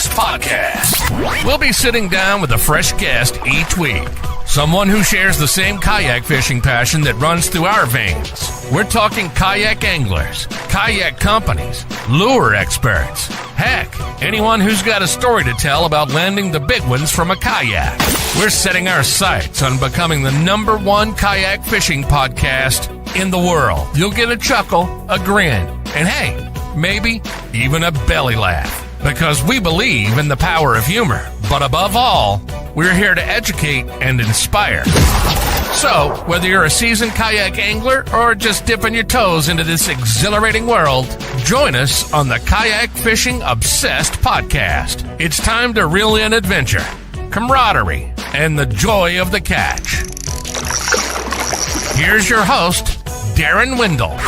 Obsessed podcast. We'll be sitting down with a fresh guest each week. Someone who shares the same kayak fishing passion that runs through our veins. We're talking kayak anglers, kayak companies, lure experts. Heck, anyone who's got a story to tell about landing the big ones from a kayak. We're setting our sights on becoming the #1 kayak fishing podcast in the world. You'll get a chuckle, a grin, and hey, maybe even a belly laugh. Because we believe in the power of humor. But above all, we're here to educate and inspire. So, whether you're a seasoned kayak angler or just dipping your toes into this exhilarating world, join us on the Kayak Fishing Obsessed podcast. It's time to reel in adventure, camaraderie, and the joy of the catch. Here's your host, Daren Wendell.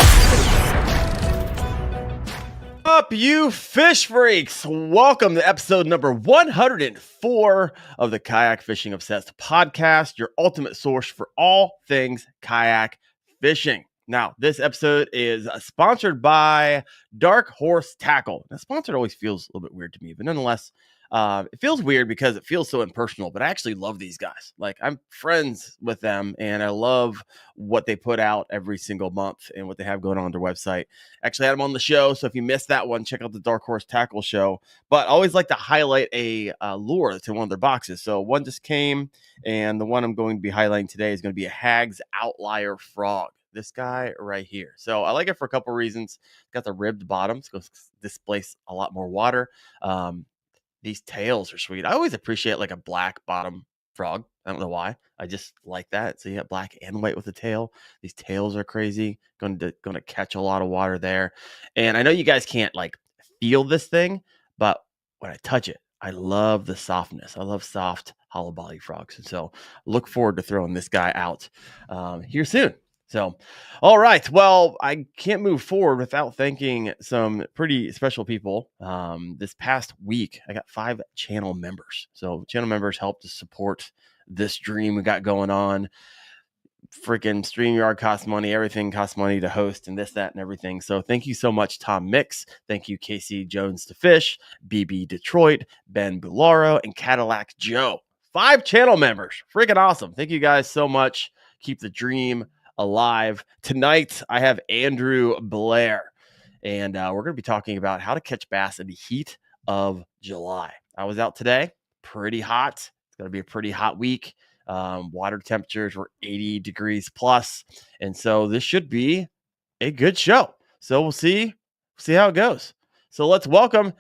Up, you fish freaks! Welcome to episode number 104 of the Kayak Fishing Obsessed podcast, your ultimate source for all things kayak fishing. Now, this episode is sponsored by Dark Horse Tackle. Now, sponsored always feels a little bit weird to me, but nonetheless, it feels weird because it feels so impersonal, but I actually love these guys. Like, I'm friends with them, and I love what they put out every single month and what they have going on their website. Actually had them on the show, so if you missed that one, check out the Dark Horse Tackle show. But I always like to highlight a lure that's in one of their boxes. So one just came, and the one I'm going to be highlighting today is going to be a Hag's Outlier Frog. This guy right here. So I like it for a couple reasons. Got the ribbed bottoms, goes displace a lot more water. These tails are sweet. I always appreciate like a black bottom frog. I don't know why. I just like that. So you have black and white with the tail. These tails are crazy. Going to catch a lot of water there. And I know you guys can't like feel this thing, but when I touch it, I love the softness. I love soft hollow body frogs. And so look forward to throwing this guy out here soon. So, all right. Well, I can't move forward without thanking some pretty special people. This past week, I got 5 channel members. So channel members help to support this dream we got going on. Freaking StreamYard costs money. Everything costs money to host and this, that, and everything. So thank you so much, Tom Mix. Thank you, Casey Jones to Fish, BB Detroit, Ben Bularo, and Cadillac Joe. 5 channel members. Freaking awesome. Thank you guys so much. Keep the dream alive. Tonight, I have Andrew Blair, and we're going to be talking about how to catch bass in the heat of July. I was out today, pretty hot. It's going to be a pretty hot week. Water temperatures were 80 degrees plus, and so this should be a good show. So we'll see how it goes. So let's welcome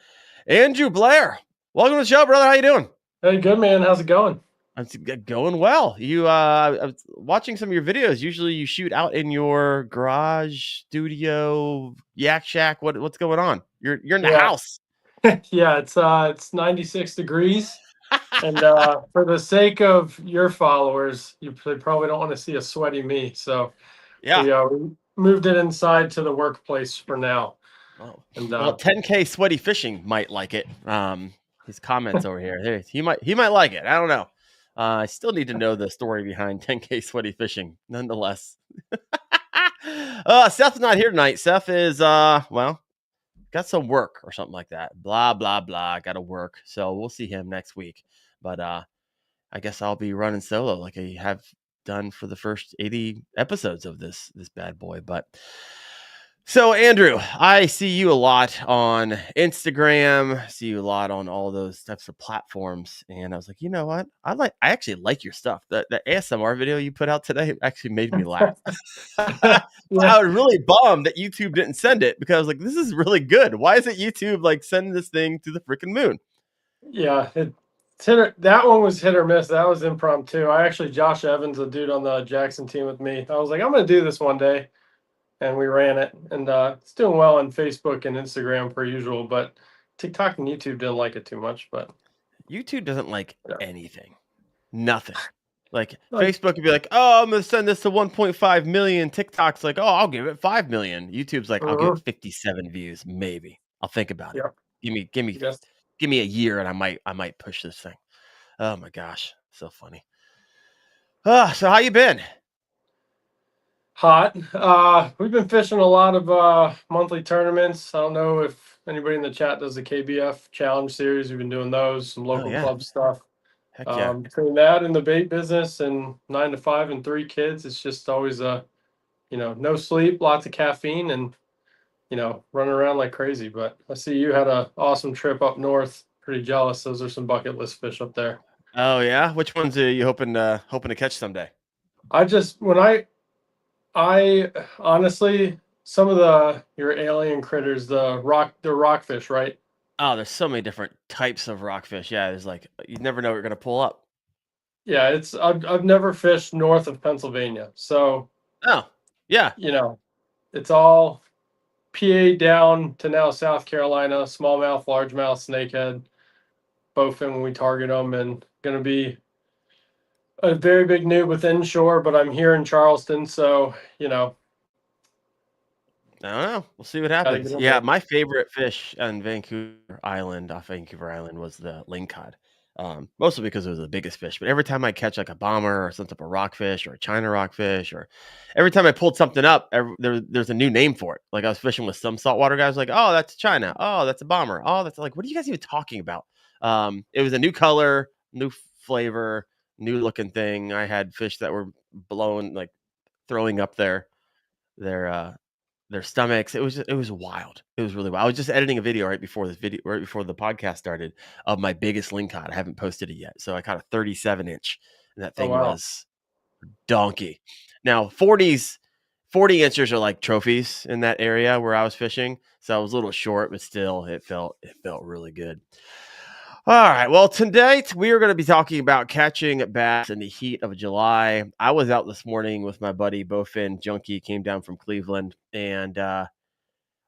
Andrew Blair. Welcome to the show, brother. How you doing? Hey, good, man. How's it going? It's going well. I was watching some of your videos. Usually you shoot out in your garage, studio, yak shack. What's going on? You're in the house. Yeah, it's 96 degrees. And for the sake of your followers, they probably don't want to see a sweaty me. So we moved it inside to the workplace for now. Oh. And, well, 10K Sweaty Fishing might like it. His comments over here. He might like it. I don't know. I still need to know the story behind 10K Sweaty Fishing, nonetheless. Seth's not here tonight. Seth is, got some work or something like that. Blah, blah, blah. Got to work. So we'll see him next week. But I guess I'll be running solo like I have done for the first 80 episodes of this bad boy. But so, Andrew, I see you a lot on Instagram, see you a lot on all those types of platforms. And I was like, you know what? I actually like your stuff. The ASMR video you put out today actually made me laugh. I was really bummed that YouTube didn't send it because I was like, this is really good. Why isn't YouTube like sending this thing to the freaking moon? Yeah, that one was hit or miss. That was impromptu. Josh Evans, a dude on the Jackson team with me, I was like, I'm going to do this one day. And we ran it, and it's doing well on Facebook and Instagram per usual, but TikTok and YouTube didn't like it too much. But YouTube doesn't like anything, nothing. Like Facebook would be like, "Oh, I'm gonna send this to 1.5 million." TikTok's like, "Oh, I'll give it 5 million." YouTube's like, "I'll give it 57 views, maybe. I'll think about it. Give me a year, and I might push this thing." Oh my gosh, so funny. So how you been? Hot. We've been fishing a lot of monthly tournaments. I don't know if Anybody in the chat does the KBF challenge series. We've been doing those, some local yeah. club stuff. Heck yeah. Between that and the bait business and 9 to 5 and 3 kids, it's just always no sleep, lots of caffeine, and running around like crazy. But I see you had an awesome trip up north. Pretty jealous. Those are some bucket list fish up there. Oh yeah. Which ones are you hoping to catch someday? I honestly, some of your alien critters, the rockfish, right? Oh, there's so many different types of rockfish. Yeah, there's like you never know what you're gonna pull up. Yeah, I've never fished north of Pennsylvania, so Oh, yeah. it's all PA down to now South Carolina, smallmouth, largemouth, snakehead, bowfin when we target them, and gonna be a very big noob with inshore, but I'm here in Charleston, so I don't know. We'll see what gotta happens. get in Yeah, there. my favorite fish on off Vancouver Island, was the lingcod. Mostly because it was the biggest fish. But every time I catch like a bomber or some type of rockfish or a China rockfish, or every time I pulled something up, there's a new name for it. Like I was fishing with some saltwater guys, like, oh, that's China. Oh, that's a bomber. Oh, that's like, what are you guys even talking about? It was a new color, new flavor, new looking thing. I had fish that were throwing up their their stomachs. It was wild. It was really wild. I was just editing a video right before the podcast started, of my biggest lingcod. I haven't posted it yet. So I caught a 37-inch, and that Oh thing wow. was donkey. Now 40 inches are like trophies in that area where I was fishing. So I was a little short, but still it felt really good. All right. Well, tonight we are going to be talking about catching bass in the heat of July. I was out this morning with my buddy Bowfin Junkie, came down from Cleveland, and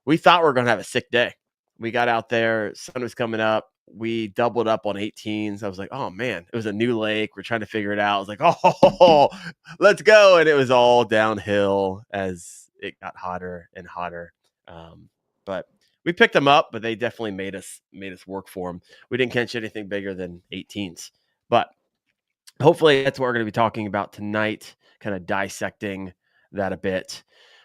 we thought we were going to have a sick day. We got out there, sun was coming up. We doubled up on 18s. I was like, oh man, it was a new lake. We're trying to figure it out. I was like, oh, let's go. And it was all downhill as it got hotter and hotter. But we picked them up, but they definitely made us work for them. We didn't catch anything bigger than 18s, but hopefully that's what we're going to be talking about tonight, kind of dissecting that a bit.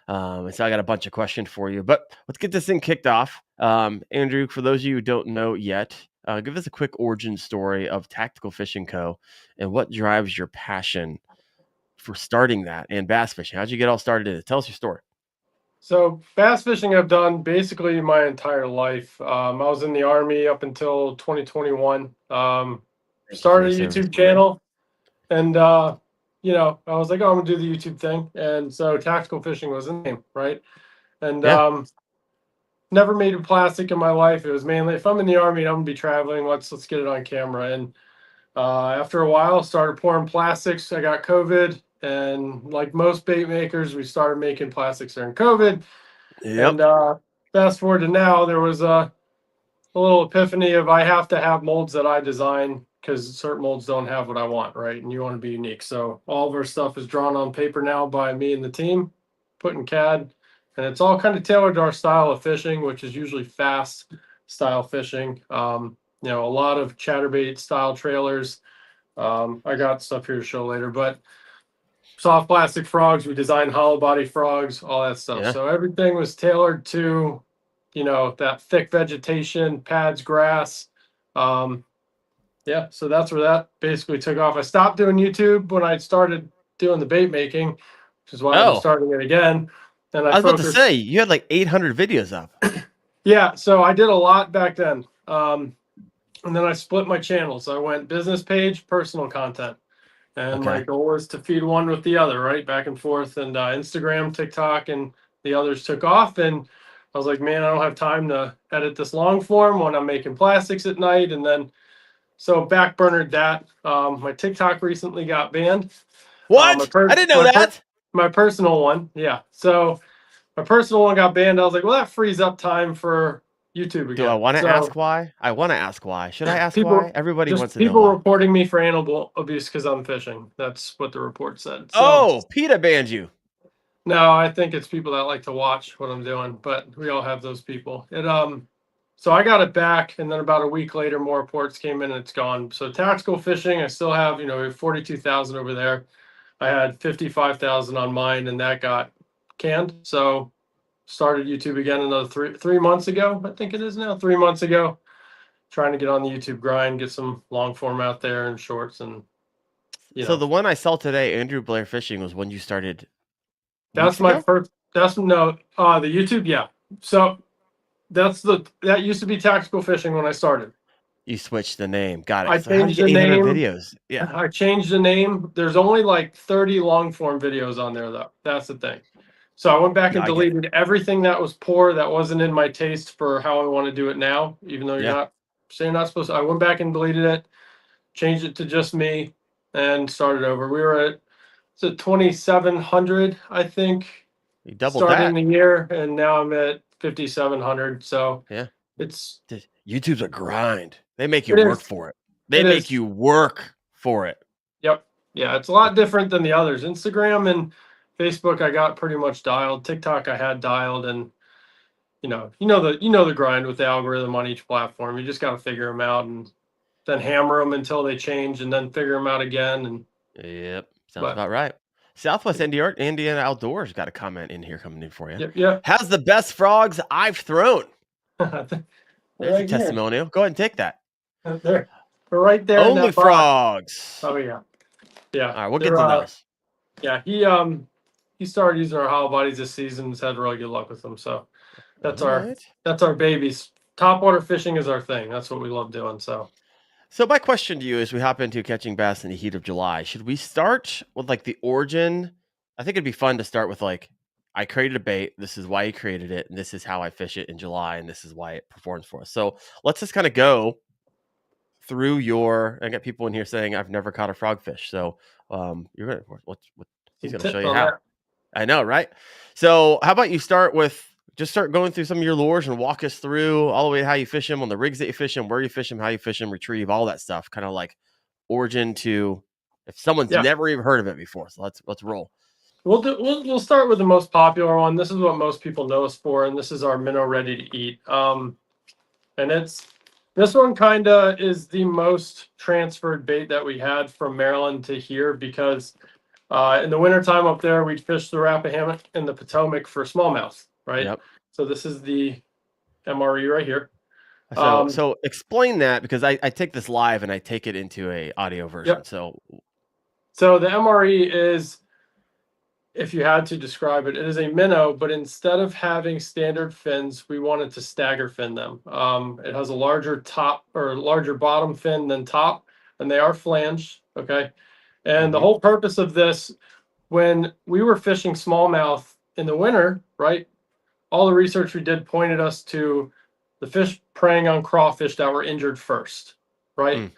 And so I got a bunch of questions for you, but let's get this thing kicked off. Andrew, for those of you who don't know yet, give us a quick origin story of Tactical Fishing Co. and what drives your passion for starting that and bass fishing. How'd you get all started in it? Tell us your story. So bass fishing I've done basically my entire life. I was in the Army up until 2021. Started a YouTube channel, and I was like, oh, I'm gonna do the YouTube thing, and so tactical fishing was the name, right? And Yeah. never made a plastic in my life. It was mainly, if I'm in the Army and I'm gonna be traveling, let's get it on camera. And after a while, started pouring plastics. I got COVID, and like most bait makers, we started making plastics during COVID. Yep. And fast forward to now, there was a little epiphany of I have to have molds that I design, because certain molds don't have what I want, right? And you want to be unique. So all of our stuff is drawn on paper now by me and the team, put in CAD, and it's all kind of tailored to our style of fishing, which is usually fast style fishing. A lot of chatterbait style trailers. I got stuff here to show later, but soft plastic frogs, we designed hollow body frogs, all that stuff. Yeah. So everything was tailored to, that thick vegetation, pads, grass. So that's where that basically took off. I stopped doing YouTube when I started doing the bait making, which is why I'm Oh, starting it again. And I was about to say, you had like 800 videos up. Yeah, so I did a lot back then. And then I split my channels. I went business page, personal content. And my Okay. goal was to feed one with the other, right? Back and forth. And Instagram, TikTok, and the others took off. And I was like, man, I don't have time to edit this long form when I'm making plastics at night. And then, so backburnered that. My TikTok recently got banned. What? I didn't know that. My personal one. Yeah. So my personal one got banned. I was like, well, that frees up time for YouTube again. Do I want to ask why? I want to ask why. Should I ask why? Everybody wants to know people why. reporting me for animal abuse because I'm fishing. That's what the report said. So, PETA banned you. No, I think it's people that like to watch what I'm doing, but we all have those people. So I got it back, and then about a week later, more reports came in, and it's gone. So tactical fishing, I still have, we have 42,000 over there. I had 55,000 on mine, and that got canned. So started YouTube again another 3 months ago. I think it is now 3 months ago. Trying to get on the YouTube grind, get some long form out there and shorts, and So the one I saw today, Andrew Blair Fishing, was when you started that's weeks my ago? first. That's the YouTube. Yeah. So that used to be tactical fishing when I started. You switched the name. Got I it. So how'd you changed get the 800 name. videos? Yeah. I changed the name. There's only like 30 long form videos on there though. That's the thing. So I went back No, and I get it. deleted everything that was poor, that wasn't in my taste for how I want to do it now, even though Yeah. you're not supposed to. I went back and deleted it, changed it to just me, and started over. We were at 2,700, I think, You doubled starting that. the year, and now I'm at 5,700. So Yeah. it's YouTube's a grind. They make you it work is for it. They it make is. you work for it. Yep. Yeah, it's a lot different than the others. Instagram and Facebook I got pretty much dialed. TikTok I had dialed, and the grind with the algorithm on each platform. You just got to figure them out and then hammer them until they change, and then figure them out again. And Yep. Sounds but about right. Southwest Indiana Outdoors got a comment in here coming in for you. yep. How's the best frogs I've thrown? They're There's a right here. testimonial. Go ahead and take that. They're right there in Only that box. frogs. Oh yeah. Yeah. All right, we'll get to those. Yeah, he started using our hollow bodies this season. He's had really good luck with them. So that's All our right. that's our babies. Topwater fishing is our thing. That's what we love doing. So So my question to you as we hop into catching bass in the heat of July, should we start with like the origin? I think it'd be fun to start with like, I created a bait. This is why you created it. And this is how I fish it in July. And this is why it performs for us. So let's just kind of go through I got people in here saying I've never caught a frogfish. So you're going to, he's going to show you how. that. I know, right? So how about you start going through some of your lures and walk us through all the way how you fish them, on the rigs that you fish them, where you fish them, how you fish them, retrieve, all that stuff. Kind of like origin to if someone's Yeah. never even heard of it before. So let's roll. We'll start with the most popular one. This is what most people know us for, and this is our minnow ready to eat. And this one kind of is the most transferred bait that we had from Maryland to here, because in the wintertime up there, we'd fish the Rappahannock and the Potomac for smallmouth, right? Yep. So this is the MRE right here. So explain that, because I take this live and I take it into a audio version. Yep. So the MRE is, if you had to describe it, it is a minnow, but instead of having standard fins, we wanted to stagger fin them. It has a larger top or larger bottom fin than top, and they are flanged. Okay. And the whole purpose of this, when we were fishing smallmouth in the winter, right? All the research we did pointed us to the fish preying on crawfish that were injured first, right?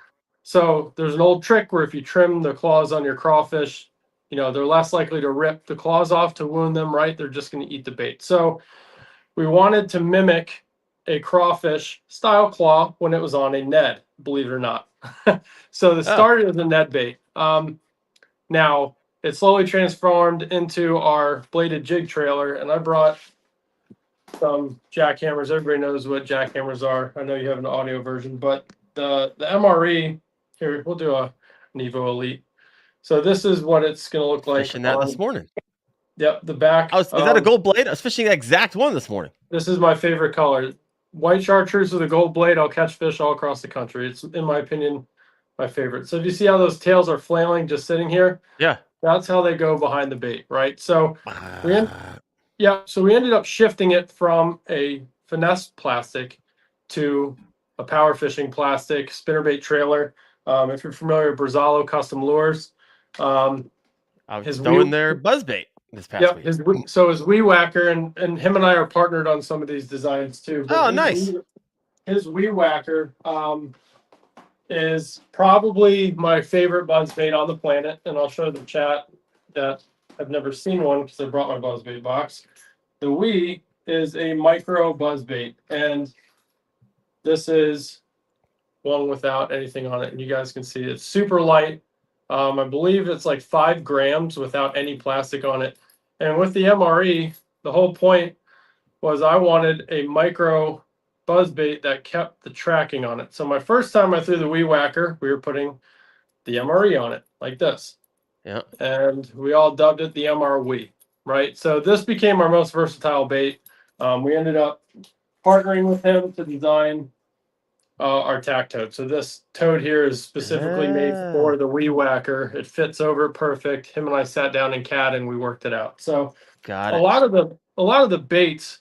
So there's an old trick where if you trim the claws on your crawfish, they're less likely to rip the claws off to wound them, right? They're just going to eat the bait. So we wanted to mimic a crawfish style claw when it was on a Ned, believe it or not. So this started as a Ned bait. Now it slowly transformed into our bladed jig trailer, and I brought some jackhammers. Everybody knows what jackhammers are. I know you have an audio version, but the MRE here, we'll do a Nevo Elite. So this is what it's going to look like. Fishing that this morning. Yep, the back. Is that a gold blade? I was fishing the exact one this morning. This is my favorite color. White chartreuse with a gold blade. I'll catch fish all across the country. It's, in my opinion, my favorite. So do you see how those tails are flailing just sitting here? Yeah. That's how they go behind the bait, right? So we ended up shifting it from a finesse plastic to a power fishing plastic spinnerbait trailer. If you're familiar with Brazalo Custom Lures, I was throwing their buzzbait this past week. His Wee Whacker, and him and I are partnered on some of these designs too. Nice. His Wee Whacker is probably my favorite buzzbait on the planet, and I'll show the chat that I've never seen one because I brought my buzzbait box. The Wee is a micro buzzbait, and this is one without anything on it, and you guys can see it's super light. I believe it's like 5 grams without any plastic on it. And with the MRE, the whole point was I wanted a micro buzzbait that kept the tracking on it. So my first time I threw the Wee Whacker, we were putting the MRE on it like this. Yeah. And we all dubbed it the MR Wee, right? So this became our most versatile bait. We ended up partnering with him to design our tack toad. So this toad here is specifically made for the weed whacker. It fits over perfect. Him and I sat down in CAD and we worked it out. So Got a it. lot of the baits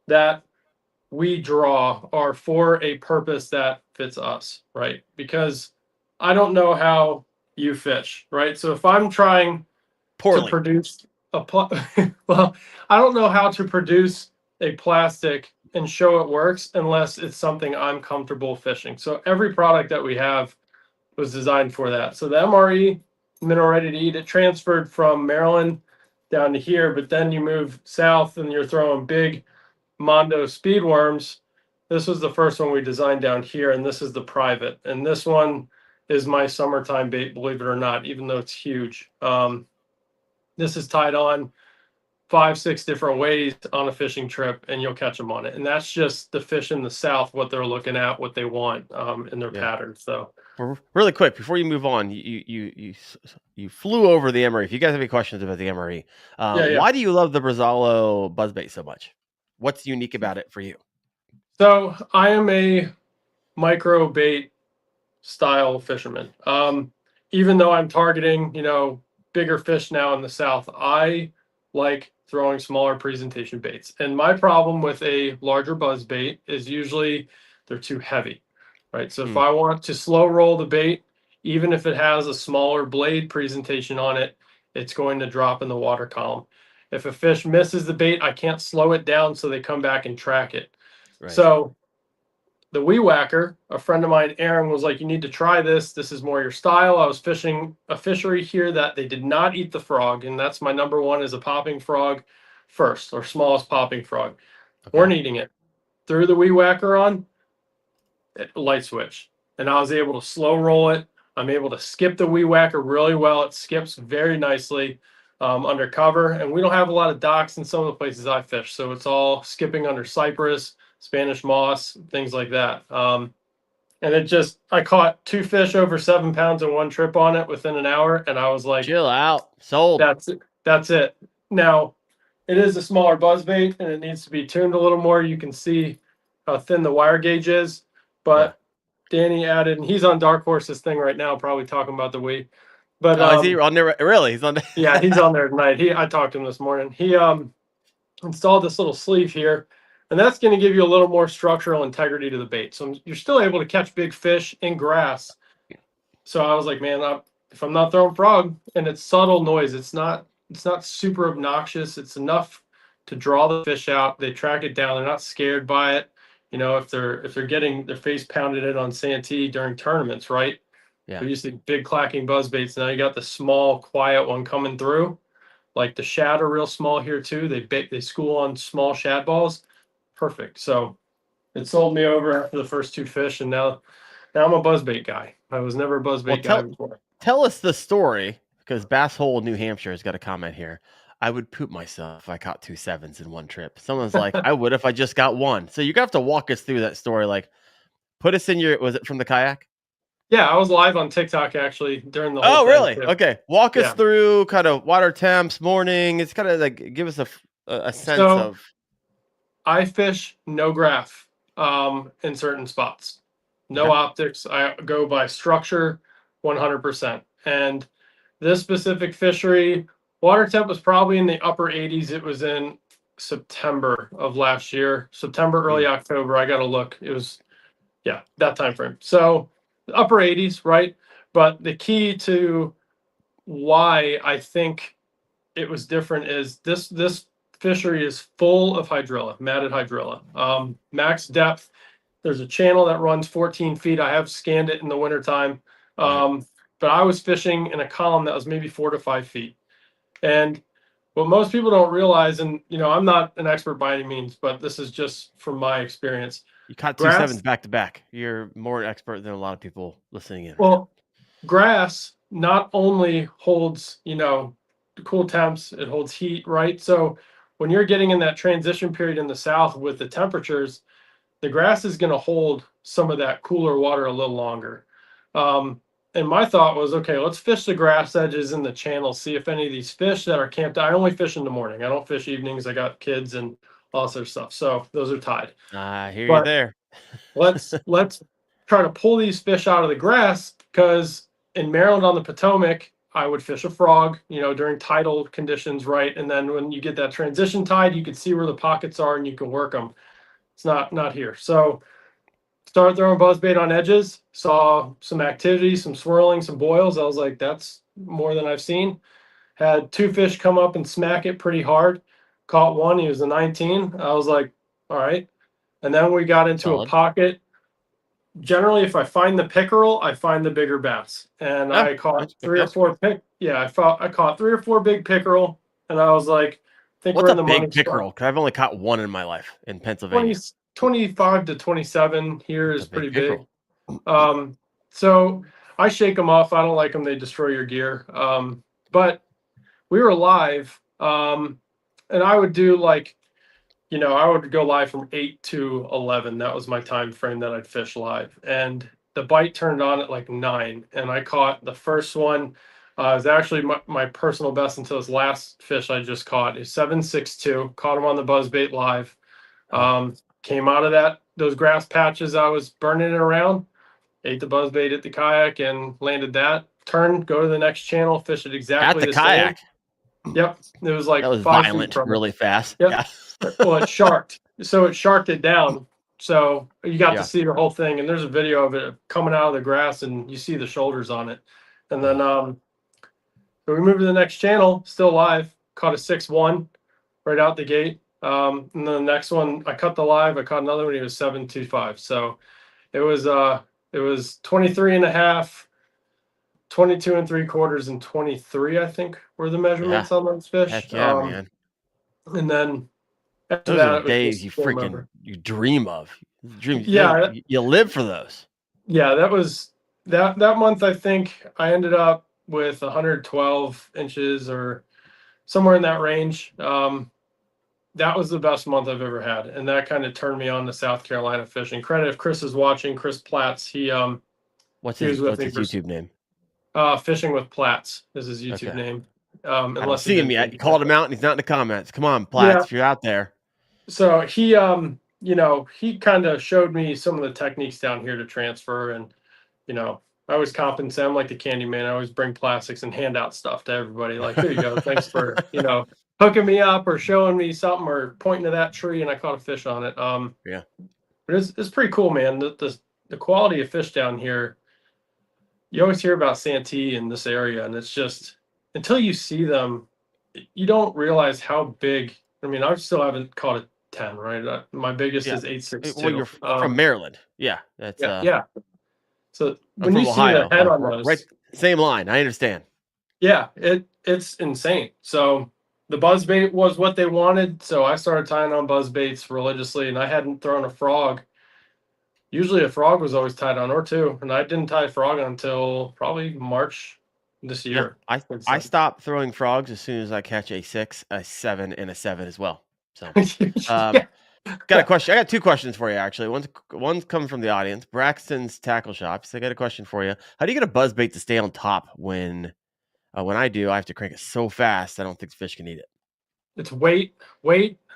that we draw are for a purpose that fits us, right? Because I don't know how you fish, right? So if I'm trying to Poorly. produce well, I don't know how to produce a plastic and show it works unless it's something I'm comfortable fishing. So every product that we have was designed for that. So the MRE, mineral ready to eat, it transferred from Maryland down to here, but then you move south and you're throwing big Mondo speed worms. This was the first one we designed down here, and this is the private. And this one is my summertime bait, believe it or not, even though it's huge. This is tied on 5-6 different ways on a fishing trip, and you'll catch them on it. And that's just the fish in the south, what they're looking at, what they want in their pattern. So really quick before you move on, you flew over the MRE. If you guys have any questions about the MRE, why do you love the Brazalo buzzbait so much? What's unique about it for you? So I am a micro bait style fisherman. Even though I'm targeting, bigger fish now in the south, I like throwing smaller presentation baits. And my problem with a larger buzz bait is usually they're too heavy, right? So if I want to slow roll the bait, even if it has a smaller blade presentation on it, it's going to drop in the water column. If a fish misses the bait, I can't slow it down so they come back and track it. Right. So the weed whacker, a friend of mine, Aaron, was like, you need to try this. This is more your style. I was fishing a fishery here that they did not eat the frog. And that's my number one, is a popping frog first, or smallest popping frog. Okay. Weren't eating it. Threw the weed whacker on, light switch. And I was able to slow roll it. I'm able to skip the weed whacker really well. It skips very nicely under cover. And we don't have a lot of docks in some of the places I fish. So it's all skipping under cypress, Spanish moss, things like that. And I caught 2 fish over 7 pounds in one trip on it within an hour. And I was like, chill out, sold. That's it. Now, it is a smaller buzz bait and it needs to be tuned a little more. You can see how thin the wire gauge is. But Danny added, and he's on Dark Horse's thing right now, probably talking about the weight. But is he on there? Really? He's on there? Yeah, he's on there tonight. I talked to him this morning. He installed this little sleeve here. And that's going to give you a little more structural integrity to the bait. So you're still able to catch big fish in grass. So I was like, man, if I'm not throwing frog, and it's subtle noise, it's not super obnoxious. It's enough to draw the fish out. They track it down. They're not scared by it. If they're getting their face pounded in on Santee during tournaments, right? Yeah. They're used to big clacking buzz baits. Now you got the small, quiet one coming through. Like the shad are real small here too. They school on small shad balls. Perfect. So it sold me over after the first 2 fish, and now I'm a buzzbait guy. I was never a buzzbait guy before. Tell us the story, because Bass Hole, New Hampshire has got a comment here. I would poop myself if I caught 2 7s in one trip. Someone's like, I would if I just got one. So you're gonna have to walk us through that story. Like, put us in was it from the kayak? Yeah, I was live on TikTok actually during the whole thing. Really? Too. Okay. Walk us through kind of water temps, morning. It's kind of like, give us a sense of. I fish no graph in certain spots. No optics. I go by structure 100%. And this specific fishery, water temp was probably in the upper 80s. It was in September of last year. September, early October. I got to look. It was, that time frame. So upper 80s, right? But the key to why I think it was different is this fishery is full of hydrilla, matted hydrilla. Max depth. There's a channel that runs 14 feet. I have scanned it in the wintertime. But I was fishing in a column that was maybe 4 to 5 feet. And what most people don't realize, and I'm not an expert by any means, but this is just from my experience. You caught 2 7s back to back. You're more an expert than a lot of people listening in. Well, grass not only holds, cool temps, it holds heat, right? So when you're getting in that transition period in the south with the temperatures, the grass is going to hold some of that cooler water a little longer. And my thought was, okay, let's fish the grass edges in the channel, see if any of these fish that are camped. I only fish in the morning. I don't fish evenings. I got kids and all this other stuff. So those are tied. I hear you But there. let's try to pull these fish out of the grass, because in Maryland on the Potomac, I would fish a frog, during tidal conditions, right? And then when you get that transition tide, you can see where the pockets are and you can work them. It's not here. So started throwing buzzbait on edges, saw some activity, some swirling, some boils. I was like, that's more than I've seen. Had 2 fish come up and smack it pretty hard. Caught one, he was a 19. I was like, all right. And then we got into a Solid. pocket. Generally, if I find the pickerel, I find the bigger bass. And Oh, I caught that's 3 or okay. 4 I caught 3 or 4 big pickerel, and I was like, I think What's we're a in the money big spot. pickerel? Because I've only caught one in my life in 20, Pennsylvania. 25 to 27 here That's is a big pretty big. pickerel. So I shake them off. I don't like them. They destroy your gear. But we were live, and I would do I would go live from 8 to 11. That was my time frame that I'd fish live. And the bite turned on at like 9, and I caught the first one. It was actually my personal best until this last fish I just caught. Is 7.62. Caught him on the buzzbait live. Came out of those grass patches I was burning it around. Ate the buzzbait at the kayak and landed that. Turn, go to the next channel, fish it exactly At the the same. kayak. Yep. It was like That was 5 feet violent, from it. really fast. Yep. Yeah. Well, it sharked. So it sharked it down. So you got Yeah. to see the whole thing. And there's a video of it coming out of the grass, and you see the shoulders on it. And then so we moved to the next channel, still live, caught a 6.1 right out the gate. And then the next one, I cut the live, I caught another one, he was 7.25. So it was 23 and a half, 22 and 3/4, and 23, I think, were the measurements on those fish. Heck yeah, man. And then after Those that, are it was days just you game freaking over. you dream of. Yeah. You live for those. Yeah, that was that month. I think I ended up with 112 inches or somewhere in that range. That was the best month I've ever had, and that kind of turned me on to South Carolina fishing. Credit if Chris is watching, Chris Platts. What's He was his with me YouTube name? Fishing with Platts is his YouTube Okay. name. I don't Unless see he him did yet. You called him out and he's not in the comments. Come on, Platts, Yeah. if you're out there. So he he kind of showed me some of the techniques down here to transfer, and I always compensate. I'm like the candy man. I always bring plastics and hand out stuff to everybody. Like, here you go. Thanks for hooking me up or showing me something or pointing to that tree, and I caught a fish on it. Yeah. But it's pretty cool, man. The quality of fish down here. You always hear about Santee in this area, and it's just until you see them, you don't realize how big. I mean, I still haven't caught a 10, right? My biggest is 8.62. Well, you're from Maryland. Yeah. That's yeah. So I'm when from you see Ohio. the head on Right, those, same line. I understand. yeah, it's insane. So the buzzbait was what they wanted, so I started tying on buzzbaits religiously, and I hadn't thrown a frog. Usually a frog was always tied on, or 2, and I didn't tie a frog until probably March this year. Yeah, I stopped throwing frogs as soon as I catch a 6, a 7, and a 7 as well. So got a question. I got 2 questions for you, actually. One's coming from the audience. Braxton's Tackle Shop. So I got a question for you. How do you get a buzzbait to stay on top when I do? I have to crank it so fast I don't think the fish can eat it. It's weight,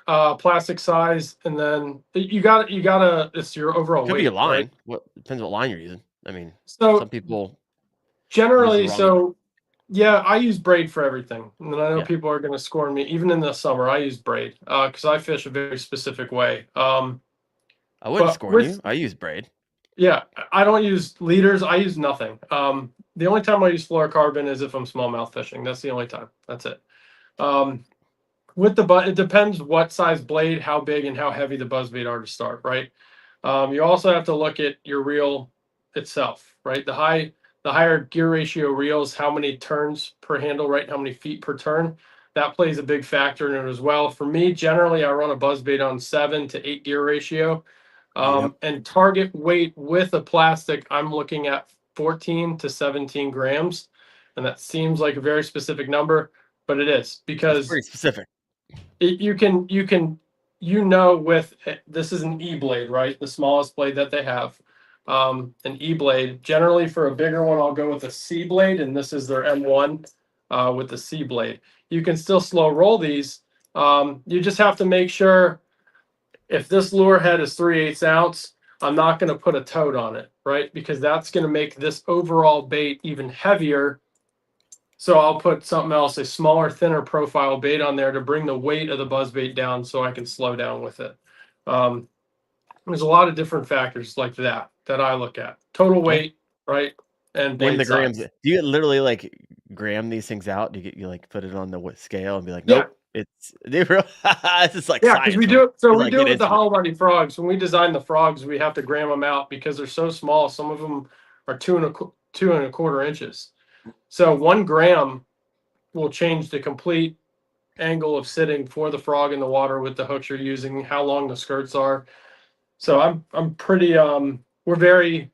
plastic size, and then you gotta. It's your overall Could weight. be a line. Right? What depends what line you're using. I mean, So some people generally, use the wrong yeah, I use braid for everything, and then I know Yeah. people are going to score me. Even in the summer, I use braid because I fish a very specific way. I wouldn't but scorn you. I use braid. Yeah, I don't use leaders. I use nothing. The only time I use fluorocarbon is if I'm smallmouth fishing. That's the only time. That's it. With the it depends what size blade, how big, and how heavy the buzzbait are to start, right? You also have to look at your reel itself, right? The higher gear ratio reels, how many turns per handle, right? How many feet per turn? That plays a big factor in it as well. For me, generally, I run a buzzbait on 7 to 8 gear ratio. And target weight with a plastic, I'm looking at 14 to 17 grams. And that seems like a very specific number, but it is because it's pretty specific. With this is an E blade, right? The smallest blade that they have. An E blade. Generally, for a bigger one, I'll go with a C blade, and this is their M1 with the C blade. You can still slow roll these. You just have to make sure if this lure head is 3/8 ounce, I'm not going to put a toad on it, right? Because that's going to make this overall bait even heavier. So I'll put something else, a smaller, thinner profile bait on there to bring the weight of the buzzbait down so I can slow down with it. There's a lot of different factors like that I look at. Total weight, right? And Name blade the grams. size. Do you literally like gram these things out? Do you like put it on the scale and be like, Yeah. nope, it's this is like Yeah, because we science. do it. So You we like do get it with the into it. hollow body frogs. When we design the frogs, we have to gram them out because they're so small. Some of them are 2 1/4 inches. So 1 gram will change the complete angle of sitting for the frog in the water with the hooks you're using, how long the skirts are. So I'm pretty we're very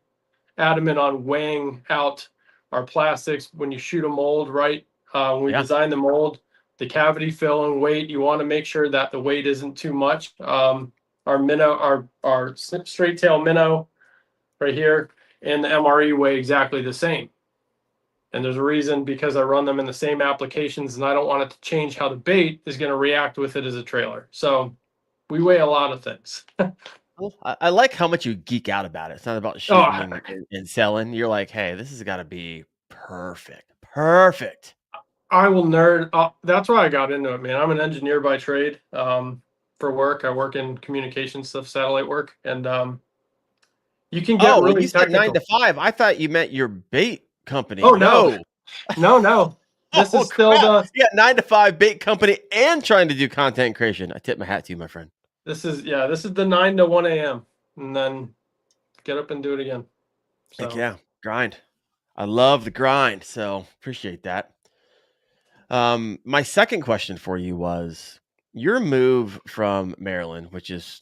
adamant on weighing out our plastics when you shoot a mold, right? When we Yeah. design the mold, the cavity fill and weight, you want to make sure that the weight isn't too much. Our minnow, our straight tail minnow right here and the MRE weigh exactly the same. And there's a reason, because I run them in the same applications and I don't want it to change how the bait is going to react with it as a trailer. So we weigh a lot of things. Well, I like how much you geek out about it. It's not about Oh, shooting and selling. You're like, hey, this has got to be perfect. Perfect. I will nerd. That's why I got into it, man. I'm an engineer by trade. For work, I work in communication stuff, satellite work, and you can get Oh, when really you said 9 technical. to 5, I thought you meant your bait company. Oh no, no. This Oh, is still crap. the. You got 9 to 5 bait company and trying to do content creation. I tip my hat to you, my friend. This is the 9 to 1 a.m. and then get up and do it again. Heck So yeah, grind. I love the grind, so appreciate that. My second question for you was your move from Maryland, which is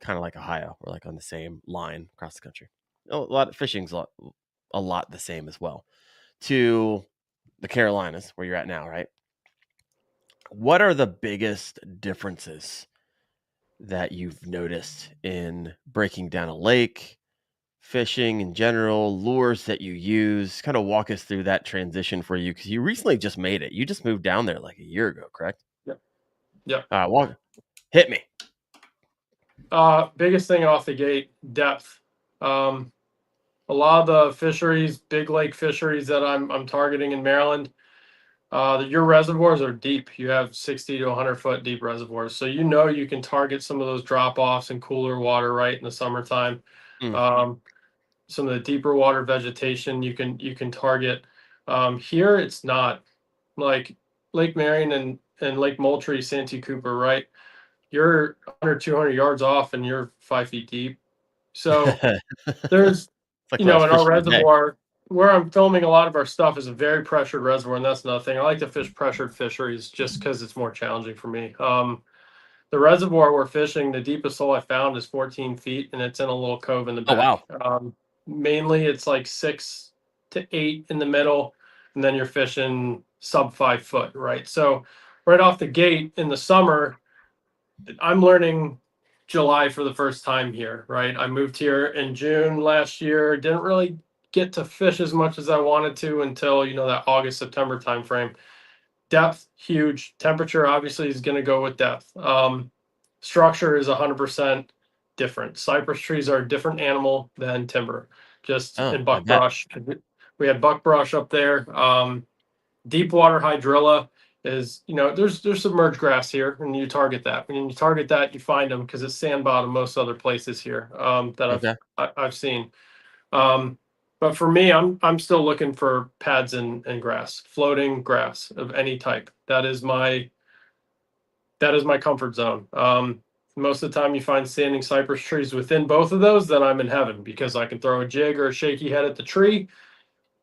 kind of like Ohio. We're like on the same line across the country. A lot of fishing's a lot the same as well. To the Carolinas, where you're at now, right? What are the biggest differences that you've noticed in breaking down a lake, fishing in general, lures that you use? Kind of walk us through that transition for you, because you recently just made it. You just moved down there like a year ago, correct? Yep. Hit me. Biggest thing off the gate, depth. A lot of the fisheries, big lake fisheries that I'm targeting in Maryland, your reservoirs are deep. You have 60 to 100 foot deep reservoirs, so you can target some of those drop offs in cooler water right in the summertime. Mm. Some of the deeper water vegetation you can target. Here it's not like Lake Marion and Lake Moultrie, Santee Cooper, right? You're 100, 200 yards off and you're 5 feet deep. So there's, It's like when I was in our fishing today. reservoir where I'm filming a lot of our stuff is a very pressured reservoir. And that's another thing. I like to fish pressured fisheries just because it's more challenging for me. The reservoir we're fishing, the deepest hole I found is 14 feet and it's in a little cove in the Oh, back. wow. Mainly it's like 6 to 8 in the middle, and then you're fishing sub 5 foot, right? So right off the gate in the summer, I'm learning July for the first time here, right? I moved here in June last year, didn't really get to fish as much as I wanted to until, that August, September timeframe. Depth, huge. Temperature obviously is going to go with depth. Structure is 100% different. Cypress trees are a different animal than timber, just in I bet. buckbrush. We had buckbrush up there. Deep water hydrilla is, there's submerged grass here, and you target that. When you target that, you find them because it's sand bottom most other places here that Okay. I've seen. But for me, I'm still looking for pads and grass, floating grass of any type. That is my comfort zone. Most of the time you find standing cypress trees within both of those, then I'm in heaven because I can throw a jig or a shaky head at the tree,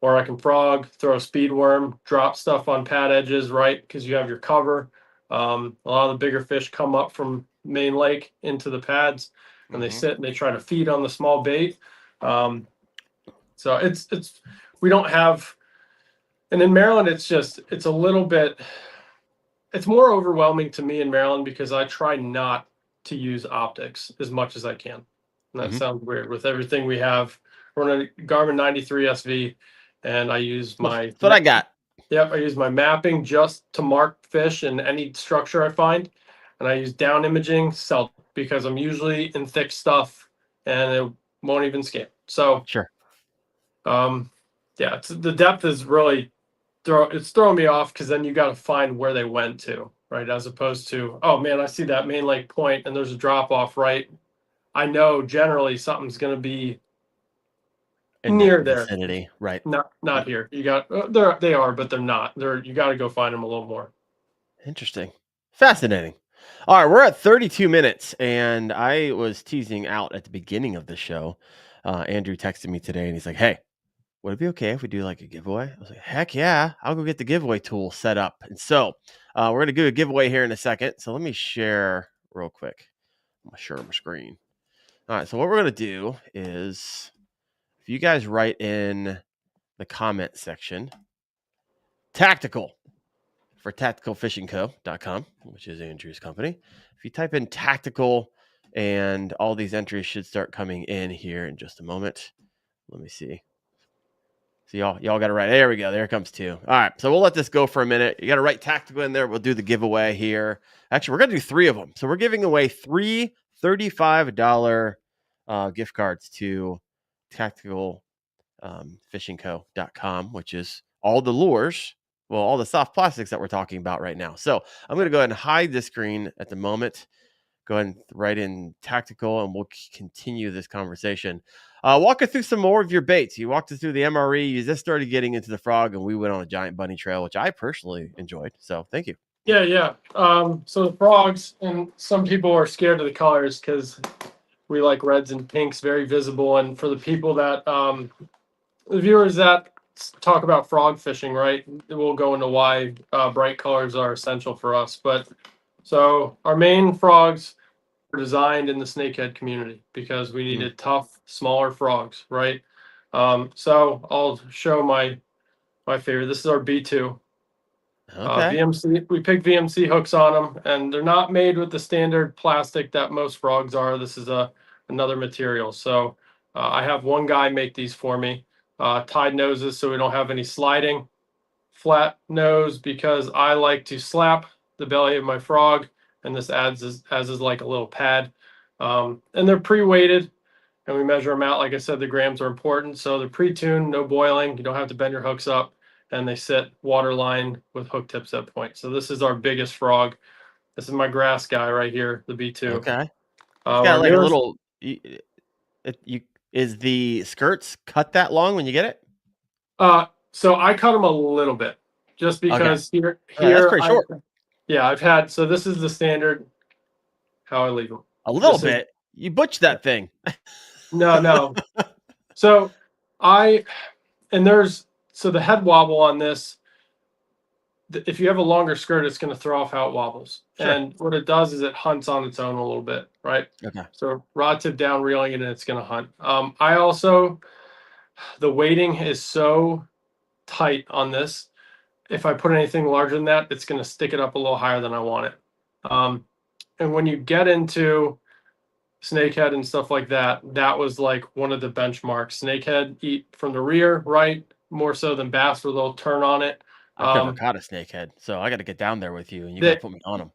or I can frog, throw a speed worm, drop stuff on pad edges, right? Because you have your cover. A lot of the bigger fish come up from main lake into the pads and they sit and they try to feed on the small bait. So it's we don't have, and in Maryland it's a little bit, it's more overwhelming to me in Maryland because I try not to use optics as much as I can. And that sounds weird with everything we have. We're on a Garmin 93 SV and I use That's what I got. I use my mapping just to mark fish and any structure I find. And I use down imaging because I'm usually in thick stuff and it won't even scan. So, Sure. yeah, the depth is really it's throwing me off because then you got to find where they went to, right? As opposed to, oh man, I see that main lake point and there's a drop off, right? I know generally something's going to be In the near there. vicinity, right? Not here. You got they are, but they're not. You got to go find them a little more. Interesting. Fascinating. All right, we're at 32 minutes, and I was teasing out at the beginning of the show. Andrew texted me today, and he's like, "Hey, would it be okay if we do like a giveaway?" I was like, "Heck yeah, I'll go get the giveaway tool set up." And so we're gonna do a giveaway here in a second. So let me share real quick. I'm gonna share my screen. All right, so what we're gonna do is, if you guys write in the comment section, tactical for tacticalfishingco.com, which is Andrew's company. If you type in tactical, and all these entries should start coming in here in just a moment. Let me see. So y'all got to write. There we go. There comes 2. All right. So we'll let this go for a minute. You got to write tactical in there. We'll do the giveaway here. Actually, we're going to do 3 of them. So we're giving away 3 $35 gift cards to tacticalfishingco.com, which is all the lures. Well, all the soft plastics that we're talking about right now. So I'm going to go ahead and hide the screen at the moment. Go ahead and write in tactical, and we'll continue this conversation. Walk us through some more of your baits. You walked us through the MRE. You just started getting into the frog, and we went on a giant bunny trail, which I personally enjoyed. So thank you. Yeah. So the frogs, and some people are scared of the colors because we like reds and pinks, very visible. And for the people that, the viewers that talk about frog fishing, right, we'll go into why bright colors are essential for us. But so our main frogs were designed in the snakehead community because we needed tough, smaller frogs, right? So I'll show my favorite. This is our B2. Okay. VMC. We picked VMC hooks on them, and they're not made with the standard plastic that most frogs are. This is another material. So I have one guy make these for me. Tied noses, so we don't have any sliding. Flat nose because I like to slap the belly of my frog, and this adds as is like a little pad. And they're pre-weighted, and we measure them out. Like I said, the grams are important. So they're pre-tuned, no boiling. You don't have to bend your hooks up, and they sit water line with hook tips at point. So this is our biggest frog. This is my grass guy right here, the B2. Okay. It's got like a little. Is the skirts cut that long when you get it? So I cut them a little bit, just because here that's pretty short. I've had. So this is the standard. How I leave them. A little bit. You butched that thing. No. So the head wobble on this. If you have a longer skirt, it's going to throw off how it wobbles. Sure. And what it does is it hunts on its own a little bit, right? Okay. So rod tip down, reeling it, and it's going to hunt. I also, the weighting is so tight on this. If I put anything larger than that, it's going to stick it up a little higher than I want it. And when you get into snakehead and stuff like that, that was like one of the benchmarks. Snakehead eat from the rear, right? More so than bass, where they'll turn on it. I've never caught a snakehead, so I got to get down there with you, and you got to put me on them.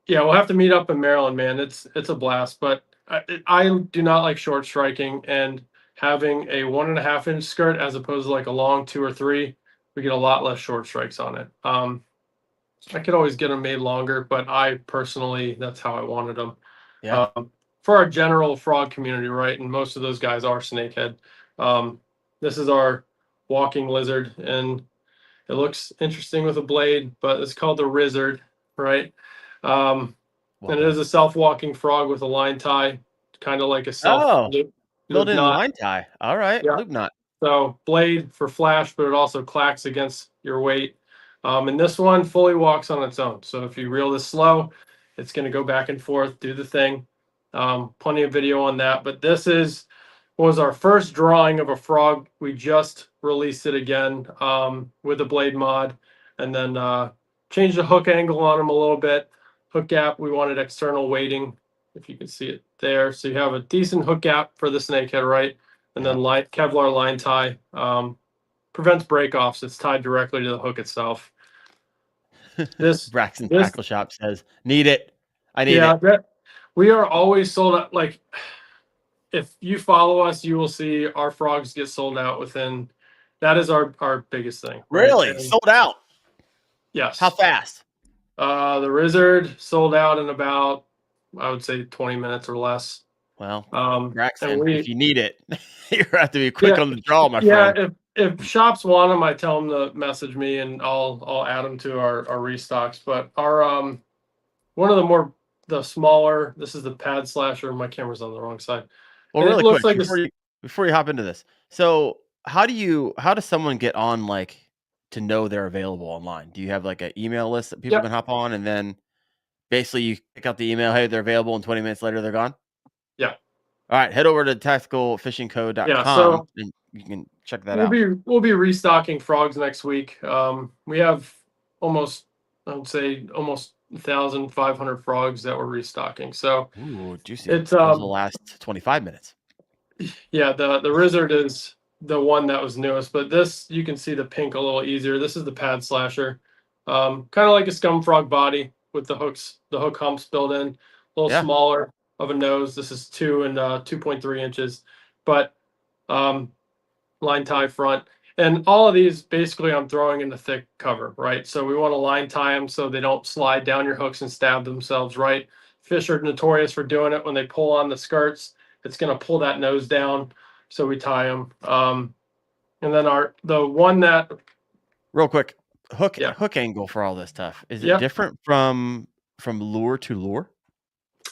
Yeah, we'll have to meet up in Maryland, man. It's a blast, but I do not like short striking, and having a 1.5 inch skirt as opposed to like a long 2 or 3, we get a lot less short strikes on it. I could always get them made longer, but I personally, that's how I wanted them. Yeah. For our general frog community, right? And most of those guys are snakehead. This is our walking lizard, and it looks interesting with a blade, but it's called the Rizzard, right? And it is a self-walking frog with a line tie, kind of like a built-in line tie. All right, yeah. Loop knot. So blade for flash, but it also clacks against your weight. And this one fully walks on its own. So if you reel this slow, it's going to go back and forth, do the thing. Plenty of video on that. But this was our first drawing of a frog. We just released it again with a blade mod, and then changed the hook angle on them a little bit. Hook gap, we wanted external weighting, if you can see it there. So you have a decent hook gap for the snakehead, right? And then Kevlar line tie prevents break-offs. It's tied directly to the hook itself. Braxton Tackle Shop says, need it. I need it. We are always sold out. Like, if you follow us, you will see our frogs get sold out within. That is our biggest thing, right? Really? And Sold out? How yes, fast? the Lizard sold out in about, I would say, 20 minutes or less. Well, And Braxton, if we, you need it, you have to be quick yeah, on the draw, my yeah. friend. If shops want them, I tell them to message me, and I'll add them to our restocks. But our one of the smaller. This is the pad slasher. My camera's on the wrong side. Well, And it really looks quick like before you hop into this. So, how does someone get on like to know they're available online? Do you have like an email list that people Yep. can hop on, and then basically you pick out the email, hey, they're available, and 20 minutes later they're gone? Yeah. All right, head over to Yeah. tacticalfishingco.com So and you can check that out. we'll be restocking frogs next week. We have almost, I would say, almost 1,500 frogs that we're restocking. So Ooh, juicy. it's Those will last 25 minutes. yeah, the Lizard is the one that was newest, but this, you can see the pink a little easier. This is the pad slasher, kind of like a scum frog body with the hook humps built in, a little Yeah. smaller of a nose. This is 2.3 inches, but line tie front. And all of these, basically, I'm throwing in the thick cover, right? So we want to line tie them so they don't slide down your hooks and stab themselves, right? Fish are notorious for doing it when they pull on the skirts. It's going to pull that nose down, so we tie them. And then the one that, Real quick, yeah, hook angle for all this stuff. Is it yeah. different from lure to lure?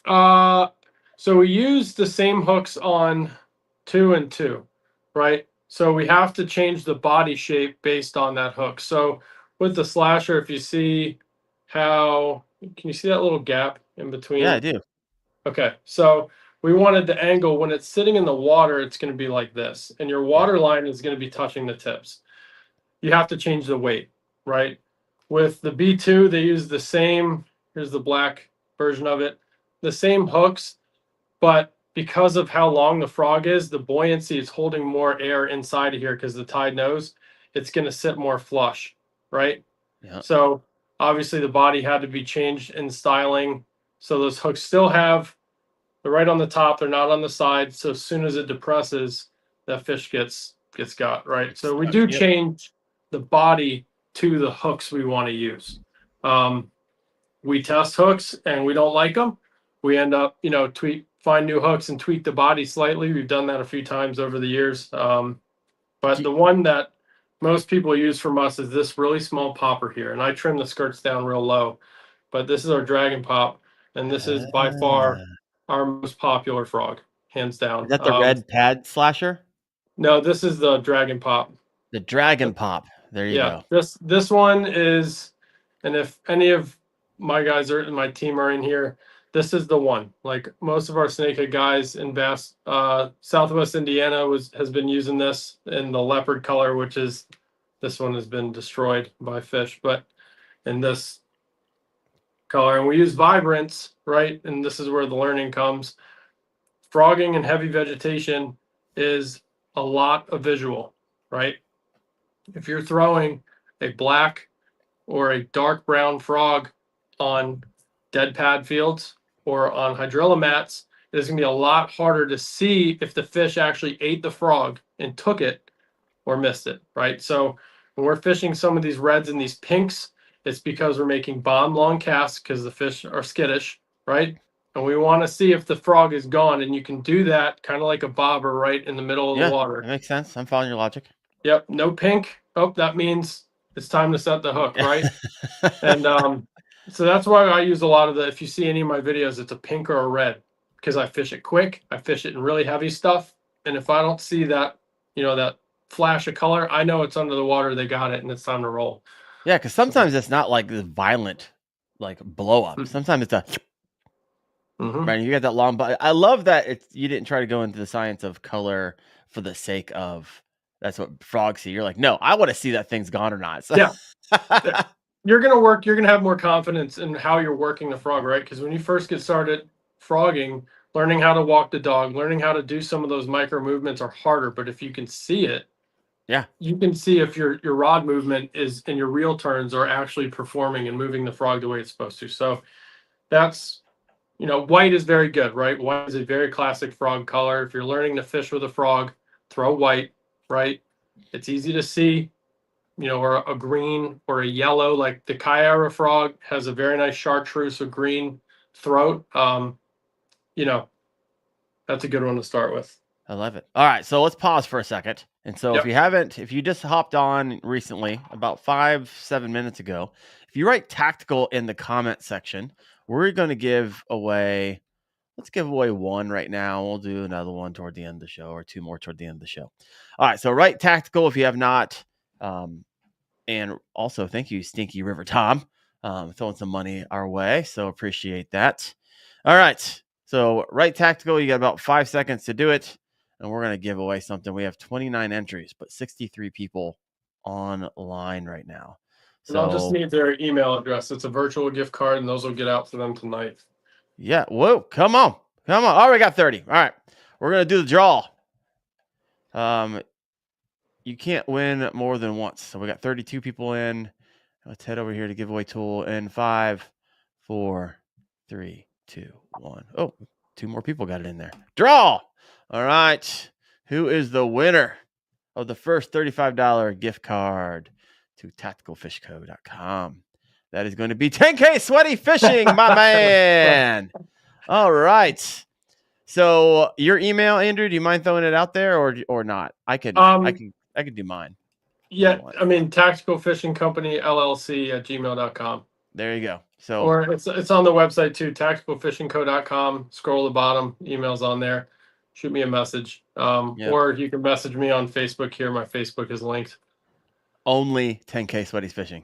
So we use the same hooks on 2 and 2, right? So we have to change the body shape based on that hook. So with the slasher, if you see how, can you see that little gap in between? Yeah, I do. Okay, so we wanted the angle when it's sitting in the water, it's going to be like this, and your water line is going to be touching the tips. You have to change the weight, right? With the B2, they use the same, here's the black version of it, the same hooks, but because of how long the frog is, the buoyancy is holding more air inside of here because the tide knows it's going to sit more flush, right? Yeah. So obviously the body had to be changed in styling. So those hooks still have, they're right on the top, they're not on the side. So as soon as it depresses, that fish gets got, right? So we do change the body to the hooks we want to use. We test hooks and we don't like them. We end up, find new hooks and tweak the body slightly. We've done that a few times over the years. But the one that most people use from us is this really small popper here. And I trim the skirts down real low. But this is our dragon pop. And this is by far our most popular frog, hands down. Is that the red pad slasher? No, this is the dragon pop. The dragon pop. There you go. This one is, and if any of my guys are my team are in here, this is the one. Like most of our snakehead guys in Southwest Indiana has been using this in the leopard color, which is, this one has been destroyed by fish, but in this color, and we use vibrance, right? And this is where the learning comes. Frogging and heavy vegetation is a lot of visual, right? If you're throwing a black or a dark brown frog on dead pad fields or on hydrilla mats, it is going to be a lot harder to see if the fish actually ate the frog and took it or missed it, right? So when we're fishing some of these reds and these pinks, it's because we're making bomb long casts because the fish are skittish, right? And we want to see if the frog is gone, and you can do that kind of like a bobber right in the middle of the water. That makes sense. I'm following your logic. Yep, no pink. Oh, that means it's time to set the hook, right? And so that's why I use a lot of if you see any of my videos, it's a pink or a red because I fish it quick. I fish it in really heavy stuff. And if I don't see that, that flash of color, I know it's under the water. They got it and it's time to roll. Yeah, because sometimes it's not like the violent, like blow up. Sometimes it's a right. You got that long, but I love that you didn't try to go into the science of color for the sake of that's what frogs see. You're like, no, I want to see that thing's gone or not. So. Yeah. You're going to have more confidence in how you're working the frog, right? Because when you first get started frogging, learning how to walk the dog, learning how to do some of those micro movements are harder. But if you can see it, you can see if your rod movement is and your reel turns are actually performing and moving the frog the way it's supposed to. So that's white is very good, right? White is a very classic frog color. If you're learning to fish with a frog, throw white, right? It's easy to see, or a green or a yellow. Like the Kayak frog has a very nice chartreuse or green throat. That's a good one to start with. I love it. All right, so let's pause for a second. And so Yep. if you just hopped on recently, about 7 minutes ago, if you write tactical in the comment section, we're going to let's give away one right now. We'll do another one toward the end of the show, or two more toward the end of the show. All right, so write tactical if you have not. And also, thank you, Stinky River Tom, throwing some money our way. So appreciate that. All right, so write tactical. You got about 5 seconds to do it. And we're going to give away something. We have 29 entries, but 63 people online right now. And I'll just need their email address. It's a virtual gift card, and those will get out to them tonight. Yeah. Whoa. Come on. Oh, we got 30. All right. We're going to do the draw. You can't win more than once. So we got 32 people in. Let's head over here to giveaway tool in 5, 4, 3, 2, 1. Oh, 2 more people got it in there. Draw. All right. Who is the winner of the first $35 gift card to tacticalfishco.com? That is going to be 10K Sweaty Fishing, my man. All right. So your email, Andrew, do you mind throwing it out there or not? I could do mine. Yeah, Tactical Fishing Company LLC at gmail.com. There you go. So or it's on the website too, tacticalfishingco.com. Scroll to the bottom, email's on there. Shoot me a message. Or you can message me on Facebook here. My Facebook is linked. Only 10K Sweaty's Fishing.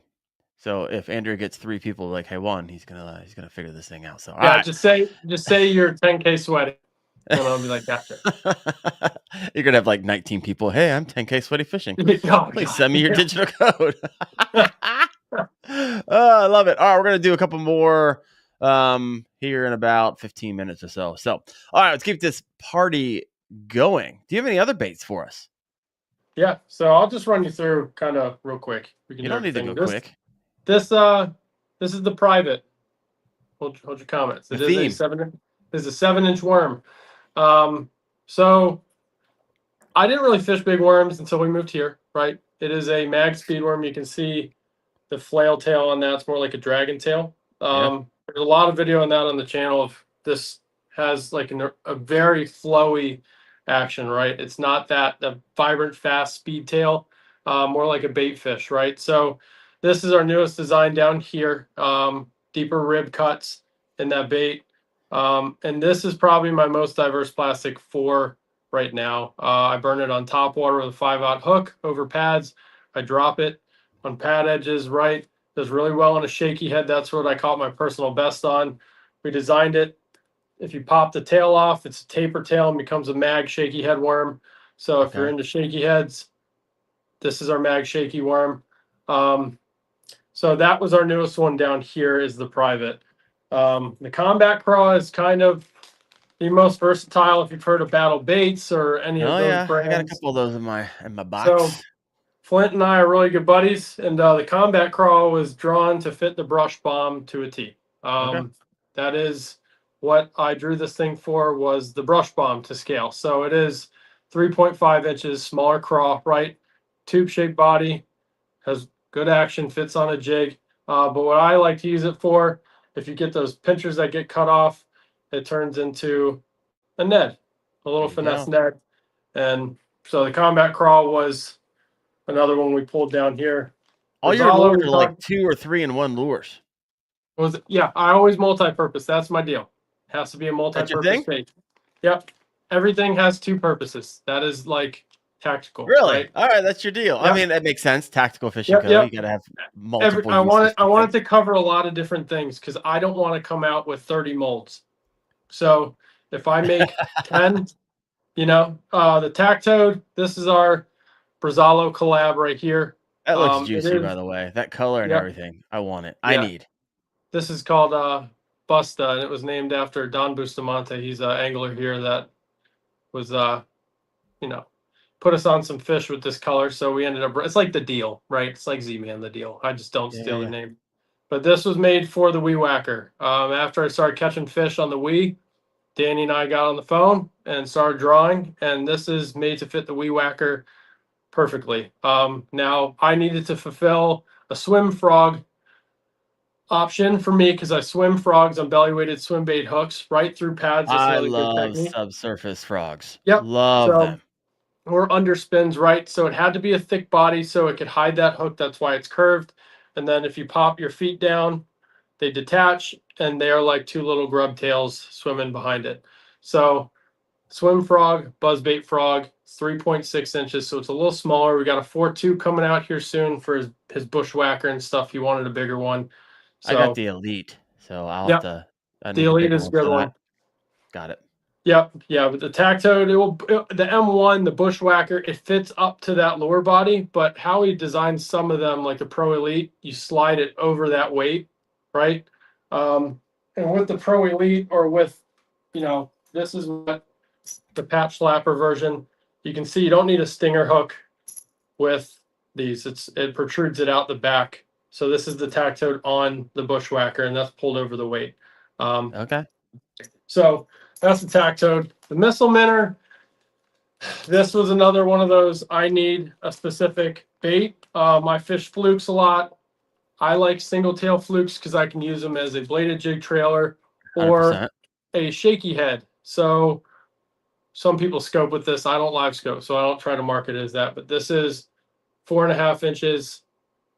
So if Andrew gets 3 people like, hey, one, he's gonna figure this thing out. So yeah, right. just say you're 10K Sweaty. And I'll be like, gotcha. You're gonna have like 19 people. Hey, I'm 10K Sweaty Fishing. Please send me your digital code. I love it. All right, we're gonna do a couple more here in about 15 minutes or so. So, all right, let's keep this party going. Do you have any other baits for us? Yeah, so I'll just run you through kind of real quick. You don't need to go quick. This is the private. Hold your comments. It is a 7-inch worm. So I didn't really fish big worms until we moved here, right? It is a mag speed worm. You can see the flail tail on that. It's more like a dragon tail. There's a lot of video on that on the channel. Of this has like a very flowy action, right? It's not the vibrant, fast speed tail, more like a bait fish, right? So this is our newest design down here. Deeper rib cuts in that bait. And this is probably my most diverse plastic for right now. I burn it on top water with a 5/0 hook over pads. I drop it on pad edges, right? Does really well on a shaky head. That's what I caught my personal best on. We designed it. If you pop the tail off, it's a taper tail and becomes a mag shaky head worm. So if you're into shaky heads, this is our mag shaky worm. So that was our newest one down here is the private. The combat craw is kind of the most versatile if you've heard of Battle Baits or any of those brands. I got a couple of those in my box. So Flint and I are really good buddies, and the combat craw was drawn to fit the brush bomb to a T. That is what I drew this thing for, was the brush bomb to scale. So it is 3.5 inches, smaller craw, right? Tube-shaped body, has good action, fits on a jig. But what I like to use it for, if you get those pinchers that get cut off, it turns into a Ned, a little finesse Ned. And so the combat craw was another one we pulled down here. All your lures are like 2 or 3 in 1 lures. I always multi-purpose. That's my deal. It has to be a multi-purpose bait. Yep. Everything has 2 purposes. That is like tactical. Really? Right? All right, that's your deal. Yep. I mean, that makes sense. Tactical fishing code. You got to have multiple. I wanted to cover a lot of different things because I don't want to come out with 30 molds. So if I make 10, the Tactoad, this is our Brazzalo collab right here. That looks juicy, by the way. That color and everything. I want it. I need. This is called Busta, and it was named after Don Bustamante. He's an angler here that was, put us on some fish with this color. So we ended up, it's like the deal, right? It's like Z-Man, the deal. I just don't steal the name. but this was made for the Wee Whacker. After I started catching fish on the Wee, Danny and I got on the phone and started drawing, and this is made to fit the Wee Whacker perfectly. Now I needed to fulfill a swim frog option for me because I swim frogs on belly weighted swim bait hooks right through pads. That's I another good love technique. subsurface frogs. Yep. Love So them. or underspins, right? So it had to be a thick body so it could hide that hook. That's why it's curved. And then if you pop your feet down, they detach and they are like two little grub tails swimming behind it. So swim frog, buzzbait frog, 3.6 inches. So it's a little smaller. We got a 4.2 coming out here soon for his bushwhacker and stuff. He wanted a bigger one. I got So the Elite, so I'll have yep, to. I the need the Elite bigger is a one good for one. that. Got it. Yep, yeah, but the Tactoad, the M1, the Bushwhacker, it fits up to that lower body, but how he designed some of them, like the Pro Elite, you slide it over that weight, right? And with the Pro Elite or with, this is what the patch slapper version, you can see you don't need a stinger hook with these. It protrudes it out the back. So this is the Tactoad on the Bushwhacker, and that's pulled over the weight. Okay. So that's the Tactoad. The Missile Minnow, this was another one of those, I need a specific bait. I fish flukes a lot. I like single tail flukes because I can use them as a bladed jig trailer or 100%. a shaky head. So some people scope with this. I don't live scope, so I don't try to market it as that. But this is 4.5 inches,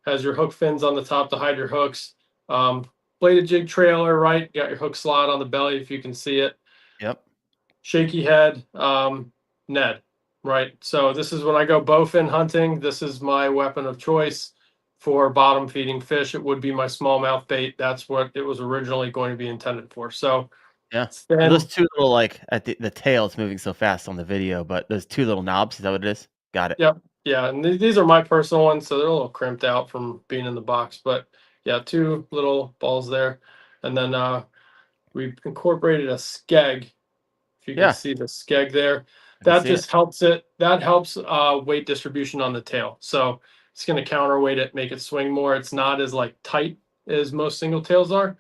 has your hook fins on the top to hide your hooks. Bladed jig trailer, right? Got your hook slot on the belly if you can see it. Yep. Shaky head, Ned, right? So this is when I go bowfin hunting. This is my weapon of choice for bottom feeding fish. It would be my smallmouth bait. That's what it was originally going to be intended for. So Yeah. then, Those two little, like, at the tail, it's moving so fast on the video, but those two little knobs, is that what it is? Got it. yep, yeah, and these are my personal ones, so they're a little crimped out from being in the box. But yeah, two little balls there, and then we incorporated a skeg. If you can Yeah. see the skeg there, I can that see just it. helps it. That helps weight distribution on the tail. So it's going to counterweight it, make it swing more. It's not as like tight as most single tails are.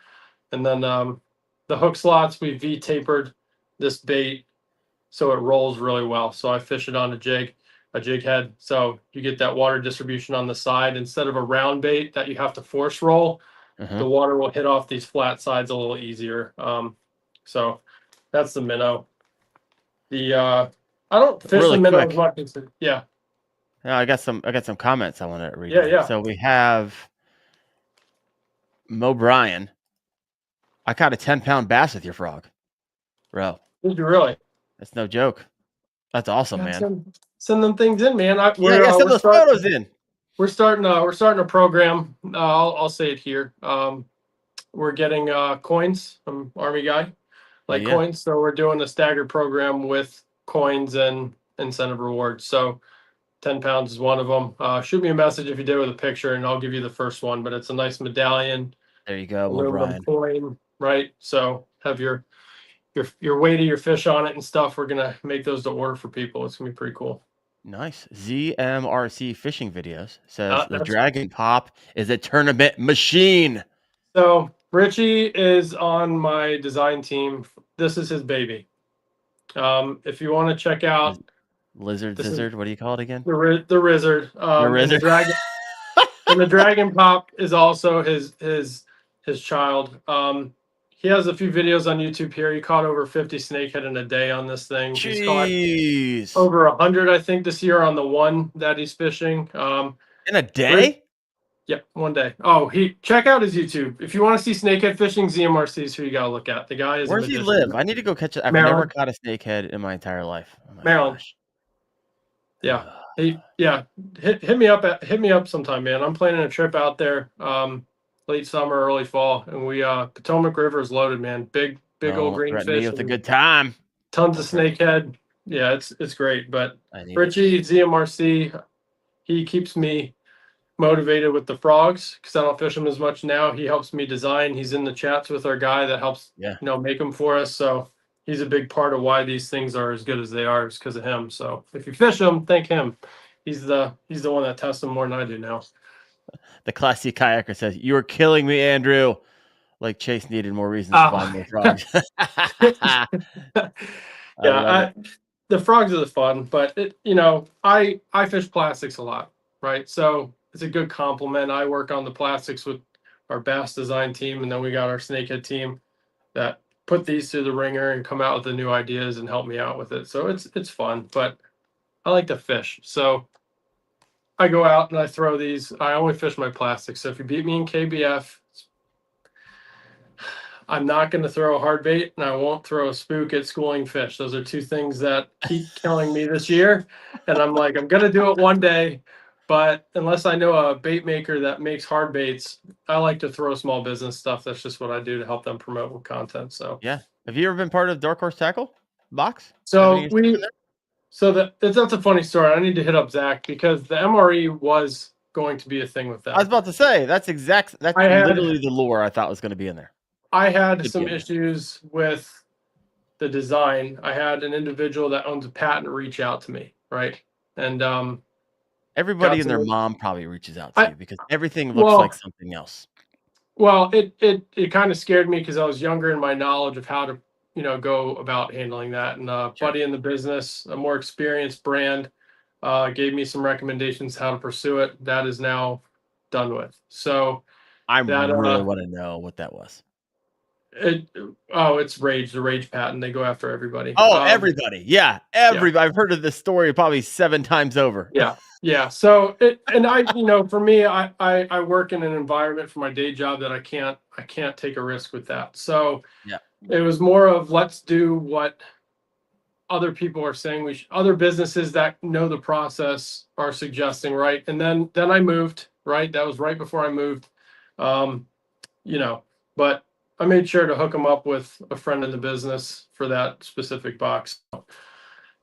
And then the hook slots, we V tapered this bait so it rolls really well. So I fish it on a jig head. So you get that water distribution on the side instead of a round bait that you have to force roll. The water will hit off these flat sides a little easier. So that's the minnow. The I don't fish Really the minnow quick. as much as yeah. Now I got some comments I want to read. Yeah, yeah. So we have Mo Bryan. I caught a 10-pound bass with your frog, bro. Did you really? That's no joke. That's awesome, Yeah, man. send them things in, man. Send We're those photos in. We're starting a program. I'll say it here. We're getting coins. I'm Army guy, like Yeah. coins. So we're doing a staggered program with coins and incentive rewards. So 10 pounds is one of them. Shoot me a message if you did with a picture, and I'll give you the first one. But it's a nice medallion, There you go, Mo aluminum Bryan. coin, right? So have your weight of your fish on it and stuff. We're gonna make those to order for people. It's gonna be pretty cool. Nice. ZMRC Fishing Videos says the That's Dragon Pop is a tournament machine. So Richie is on my design team. This is his baby. If you want to check out Lizard this is Zizzard, what do you call it again? the Rizzard, The and the Rizzard. dragon, and the Dragon Pop is also his child. He has a few videos on YouTube here. He caught over 50 snakehead in a day on this thing. He's caught Jeez. over 100, I think, this year on the one that he's fishing. In a day? Yeah, one day. Oh, check out his YouTube. If you want to see snakehead fishing, ZMRC is who you gotta look at. The guy is Where a does he magician. live? I need to go catch it. I've Maryland. never caught a snakehead in my entire life. Oh my Maryland. gosh. Yeah. Hit me up sometime, man. I'm planning a trip out there late summer, early fall, and we Potomac River is loaded, man. Big old green Threaten me fish with a and good time. tons of snakehead. Yeah, it's great. But I need Richie ZMRC, he keeps me motivated with the frogs because I don't fish them as much now. He helps me design. He's in the chats with our guy that helps make them for us. So he's a big part of why these things are as good as they are, is because of him. So if you fish them, thank him. He's the one that tests them more than I do now. The classy kayaker says, "You are killing me, Andrew." Like Chase needed more reasons to find more frogs. I love it. The frogs are the fun, but I fish plastics a lot, right? So it's a good compliment. I work on the plastics with our bass design team, and then we got our snakehead team that put these through the ringer and come out with the new ideas and help me out with it. So it's fun, but I like to fish. So I go out and I throw these. I only fish my plastics. So if you beat me in KBF, I'm not going to throw a hard bait, and I won't throw a spook at schooling fish. Those are two things that keep killing me this year. And I'm like, I'm going to do it one day, but unless I know a bait maker that makes hard baits, I like to throw small business stuff. That's just what I do to help them promote with content. So yeah. Have you ever been part of Dark Horse Tackle box? that's a funny story. I need to hit up Zach because the MRE was going to be a thing with that. I was about to say that's literally the lure I thought was going to be in there. I had some issues with the design. I had an individual that owns a patent reach out to me, right? And everybody and their mom probably reaches out to you because everything looks like something else. Well, it kind of scared me because I was younger in my knowledge of how to go about handling that. And buddy in the business, a more experienced brand, gave me some recommendations how to pursue it. That is now done with. So I really want to know what that was. It's Rage, the Rage patent. They go after everybody. Everybody. Yeah. Everybody. Yeah. I've heard of this story probably 7 times over. Yeah. Yeah. So for me, I work in an environment for my day job that I can't take a risk with that. So yeah, it was more of let's do what other people are saying other businesses that know the process are suggesting, right? And then I moved, right? That was right before I moved. But I made sure to hook them up with a friend in the business for that specific box.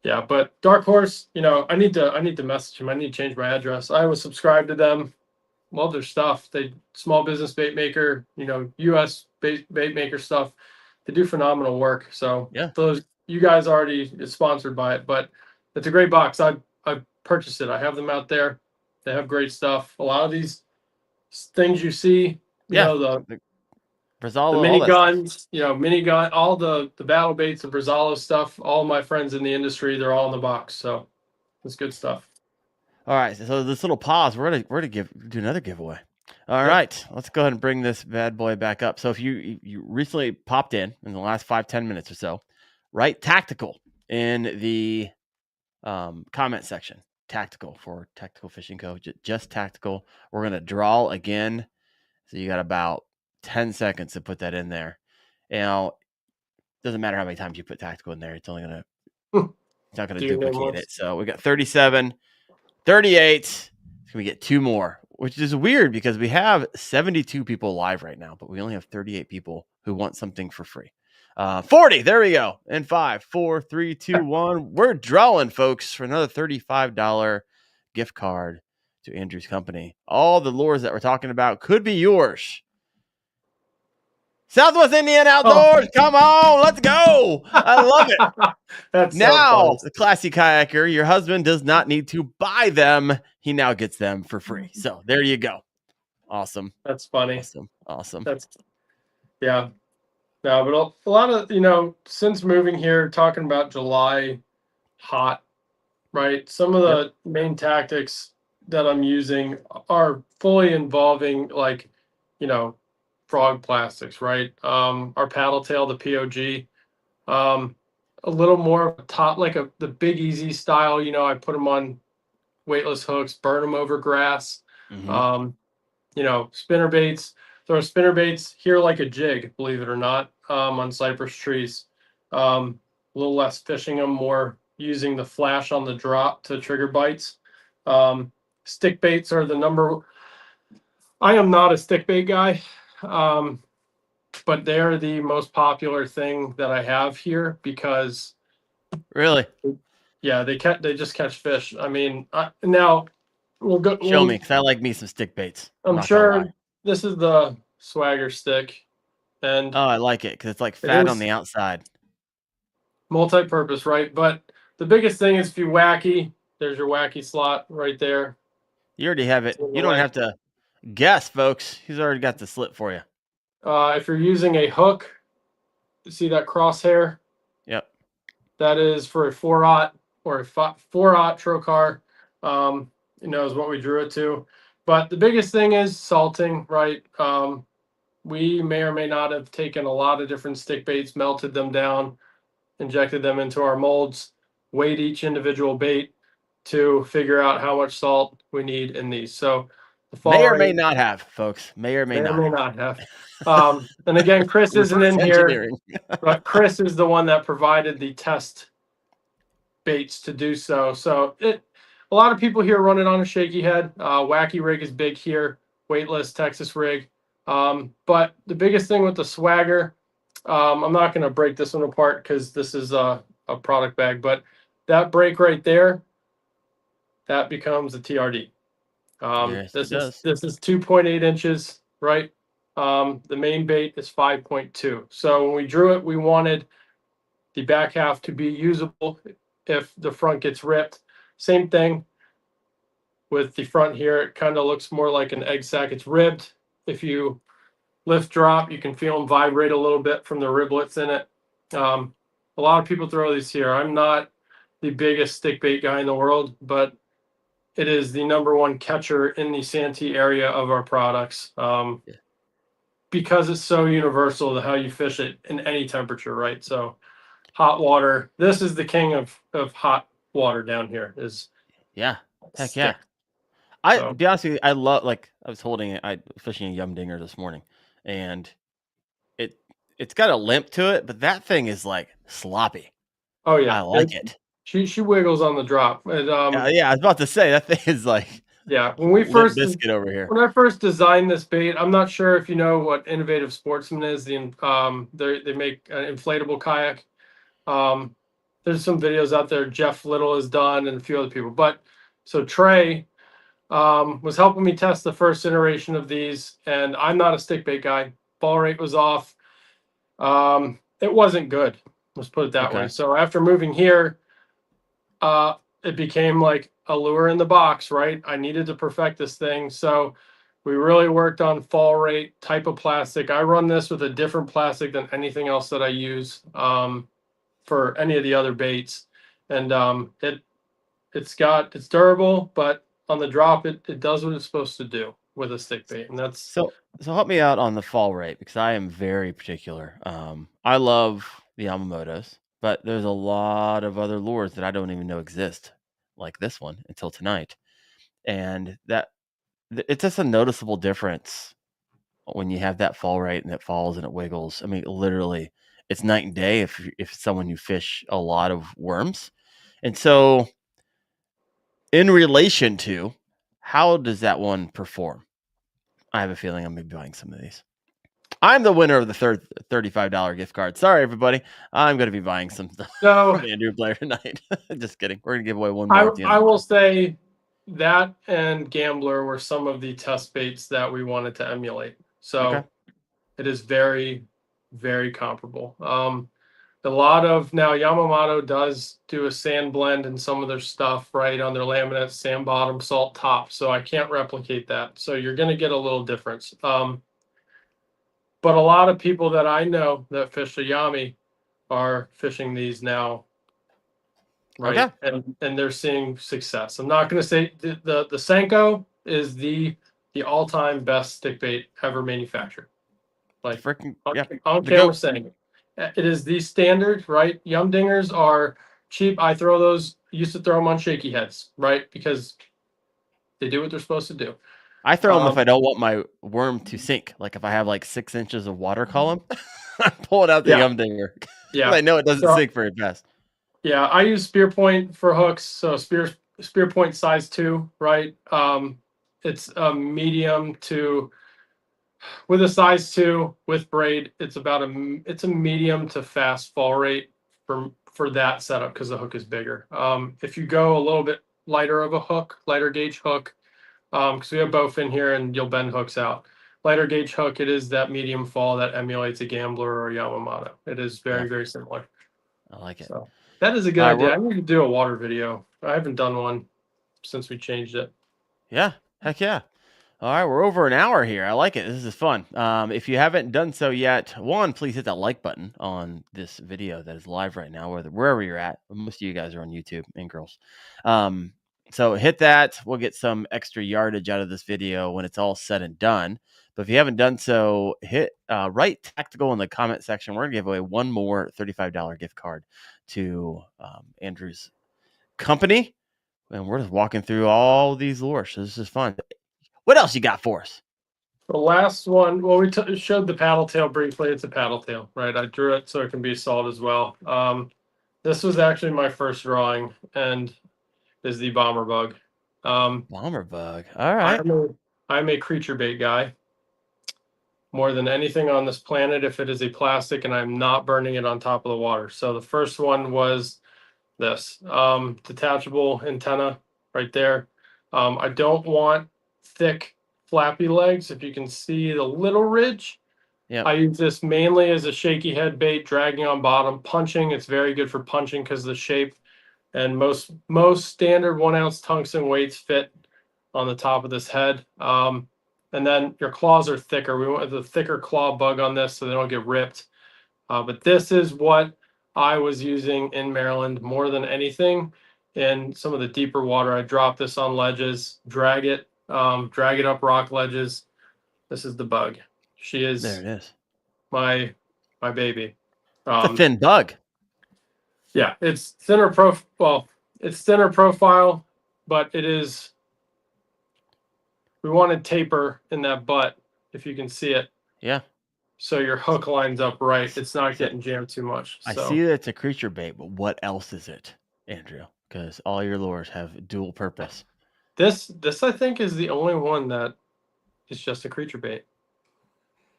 Yeah, but Dark Horse, I need to message him. I need to change my address. I was subscribed to them. Love their stuff. They small business bait maker, US bait maker stuff. They do phenomenal work. So yeah, those you guys already is sponsored by it, but it's a great box. I purchased it. I have them out there. They have great stuff. A lot of these things you see, the Brazalo, the mini guns, minigun, all the battle baits, the Brazalo stuff, all my friends in the industry, they're all in the box. So it's good stuff. All right. So this little pause, we're gonna do another giveaway. All right. Let's go ahead and bring this bad boy back up. So if you recently popped in the last 5-10 minutes or so, write tactical in the comment section. Tactical for Tactical Fishing Co. Just tactical. We're gonna draw again. So you got about 10 seconds to put that in there. It doesn't matter how many times you put tactical in there. It's only going to, it's not going to duplicate it. So we got 37, 38. We get 2 more, which is weird because we have 72 people live right now, but we only have 38 people who want something for free. 40. There we go. And 5, 4, 3, 2, 1. We're drawing, folks, for another $35 gift card to Andrew's company. All the lures that we're talking about could be yours. Southwest Indian Outdoors, come on, let's go. I love it. That's now, the classy kayaker, your husband does not need to buy them. He now gets them for free. So there you go. Awesome. That's funny. Awesome. Yeah. No, but a lot of, since moving here, talking about July hot, right? Some of the main tactics that I'm using are fully involving frog plastics, right? Our paddle tail, the POG, a little more top, the Big Easy style. I put them on weightless hooks, burn them over grass. Mm-hmm. Spinner baits. Throw spinner baits here like a jig, believe it or not, on cypress trees. A little less fishing them, more using the flash on the drop to trigger bites. Stick baits are the number. I am not a stick bait guy. But they're the most popular thing that I have here because really, yeah, they just catch fish. I mean, now we'll go. Show me, because I like me some stick baits. I'm sure this is the Swagger stick, and I like it because it's like fat on the outside. Multi-purpose, right? But the biggest thing is if you wacky, there's your wacky slot right there. You already have it. You don't have to Guess, folks. He's already got the slip for you. If you're using a hook, you see that crosshair? Yep. That is for a 4-aught or a 4-aught trocar. Is what we drew it to. But the biggest thing is salting, right? We may or may not have taken a lot of different stick baits, melted them down, injected them into our molds, weighed each individual bait to figure out how much salt we need in these. So the fall May or rate, may not have, folks. May or may not have. And again, Chris isn't Reverse in here, engineering. but Chris is the one that provided the test baits to do so. So a lot of people here run it on a shaky head. Wacky rig is big here, weightless Texas rig. But the biggest thing with the swagger, I'm not going to break this one apart because this is a product bag, but that break right there, that becomes a TRD. Yes, it does. This is 2.8 inches, right? The main bait is 5.2. So when we drew it, we wanted the back half to be usable if the front gets ripped. Same thing with the front here. It kind of looks more like an egg sack. It's ribbed. If you lift drop, you can feel them vibrate a little bit from the riblets in it. A lot of people throw these here. I'm not the biggest stick bait guy in the world, but it is the number one catcher in the Santee area of our products. Because it's so universal to how you fish it in any temperature, right? So hot water. This is the king of hot water down here. Yeah. Heck stick. yeah. To be honest with you, I love, like, I was fishing a yum dinger this morning, and it's got a limp to it, but that thing is like sloppy. Oh yeah, I like it. She wiggles on the drop. Yeah, I was about to say that thing is like when we first biscuit over here. When I first designed this bait, I'm not sure if you know what Innovative Sportsman is. They make an inflatable kayak. There's some videos out there Jeff Little has done and a few other people. But so Trey was helping me test the first iteration of these, and I'm not a stick bait guy. Ball rate was off. It wasn't good. Let's put it that way. So after moving here, it became like a lure in the box, right? I needed to perfect this thing. So we really worked on fall rate, type of plastic. I run this with a different plastic than anything else that I use for any of the other baits. And it's durable, but on the drop, it does what it's supposed to do with a stick bait. And that's so help me out on the fall rate, because I am very particular. I love the Yamamotos, but there's a lot of other lures that I don't even know exist, like this one, until tonight. And it's just a noticeable difference when you have that fall rate and it falls and it wiggles. I mean, literally, it's night and day if someone who fish a lot of worms. And so, in relation to, how does that one perform? I have a feeling I'm going to be buying some of these. I'm the winner of the $35 gift card. Sorry, everybody. I'm going to be buying some stuff from Andrew Blair tonight. Just kidding. We're going to give away one more. I will say that and Gambler were some of the test baits that we wanted to emulate. So it is very, very comparable. A lot of now Yamamoto does do a sand blend in some of their stuff, right, on their laminates, sand bottom, salt top. So I can't replicate that. So you're going to get a little difference. But a lot of people that I know that fish the Yami are fishing these now, right? Okay. And they're seeing success. I'm not going to say the Senko is the all-time best stick bait ever manufactured. Like freaking on camera saying it is the standard, right? Yum dingers are cheap. I used to throw them on shaky heads, right? Because they do what they're supposed to do. I throw them if I don't want my worm to sink. Like if I have like 6 inches of water column, I pull it out the yum dinger. Yeah, I know it doesn't sink very fast. Yeah, I use spear point for hooks. So spear point size 2, right? It's a medium to with a size 2 with braid. It's a medium to fast fall rate for that setup because the hook is bigger. If you go a little bit lighter of a hook, lighter gauge hook. Because we have both in here and you'll bend hooks out. Lighter gauge hook, it is that medium fall that emulates a Gambler or a Yamamoto. It is very, very similar. I like it. So that is a good idea. I need to do a water video. I haven't done one since we changed it. Yeah, heck yeah. All right, we're over an hour here. I like it. This is fun. If you haven't done so yet, one, please hit that like button on this video that is live right now, wherever you're at. Most of you guys are on YouTube and girls. So hit that. We'll get some extra yardage out of this video when it's all said and done. But if you haven't done so, hit write tactical in the comment section. We're going to give away one more $35 gift card to Andrew's company. And we're just walking through all these lures. So this is fun. What else you got for us? The last one, well, we showed the paddle tail briefly. It's a paddle tail, right? I drew it so it can be salt as well. This was actually my first drawing, and is the bomber bug. Bomber bug. All right. I'm a creature bait guy. More than anything on this planet, if it is a plastic and I'm not burning it on top of the water. So the first one was this detachable antenna right there. I don't want thick flappy legs. If you can see the little ridge, I use this mainly as a shaky head bait, dragging on bottom, punching. It's very good for punching because of the shape, and most standard 1 ounce tungsten weights fit on the top of this head. And then your claws are thicker. We want the thicker claw bug on this so they don't get ripped. But this is what I was using in Maryland more than anything. In some of the deeper water, I drop this on ledges, drag it up rock ledges. This is the bug. She is. There it is. My baby. It's a thin bug. Yeah, it's thinner it's thinner profile, but it is. We wanted taper in that butt, if you can see it. Yeah. So your hook lines up right. It's not getting jammed too much. I see that it's a creature bait, but what else is it, Andrew? Because all your lures have dual purpose. This I think is the only one that is just a creature bait.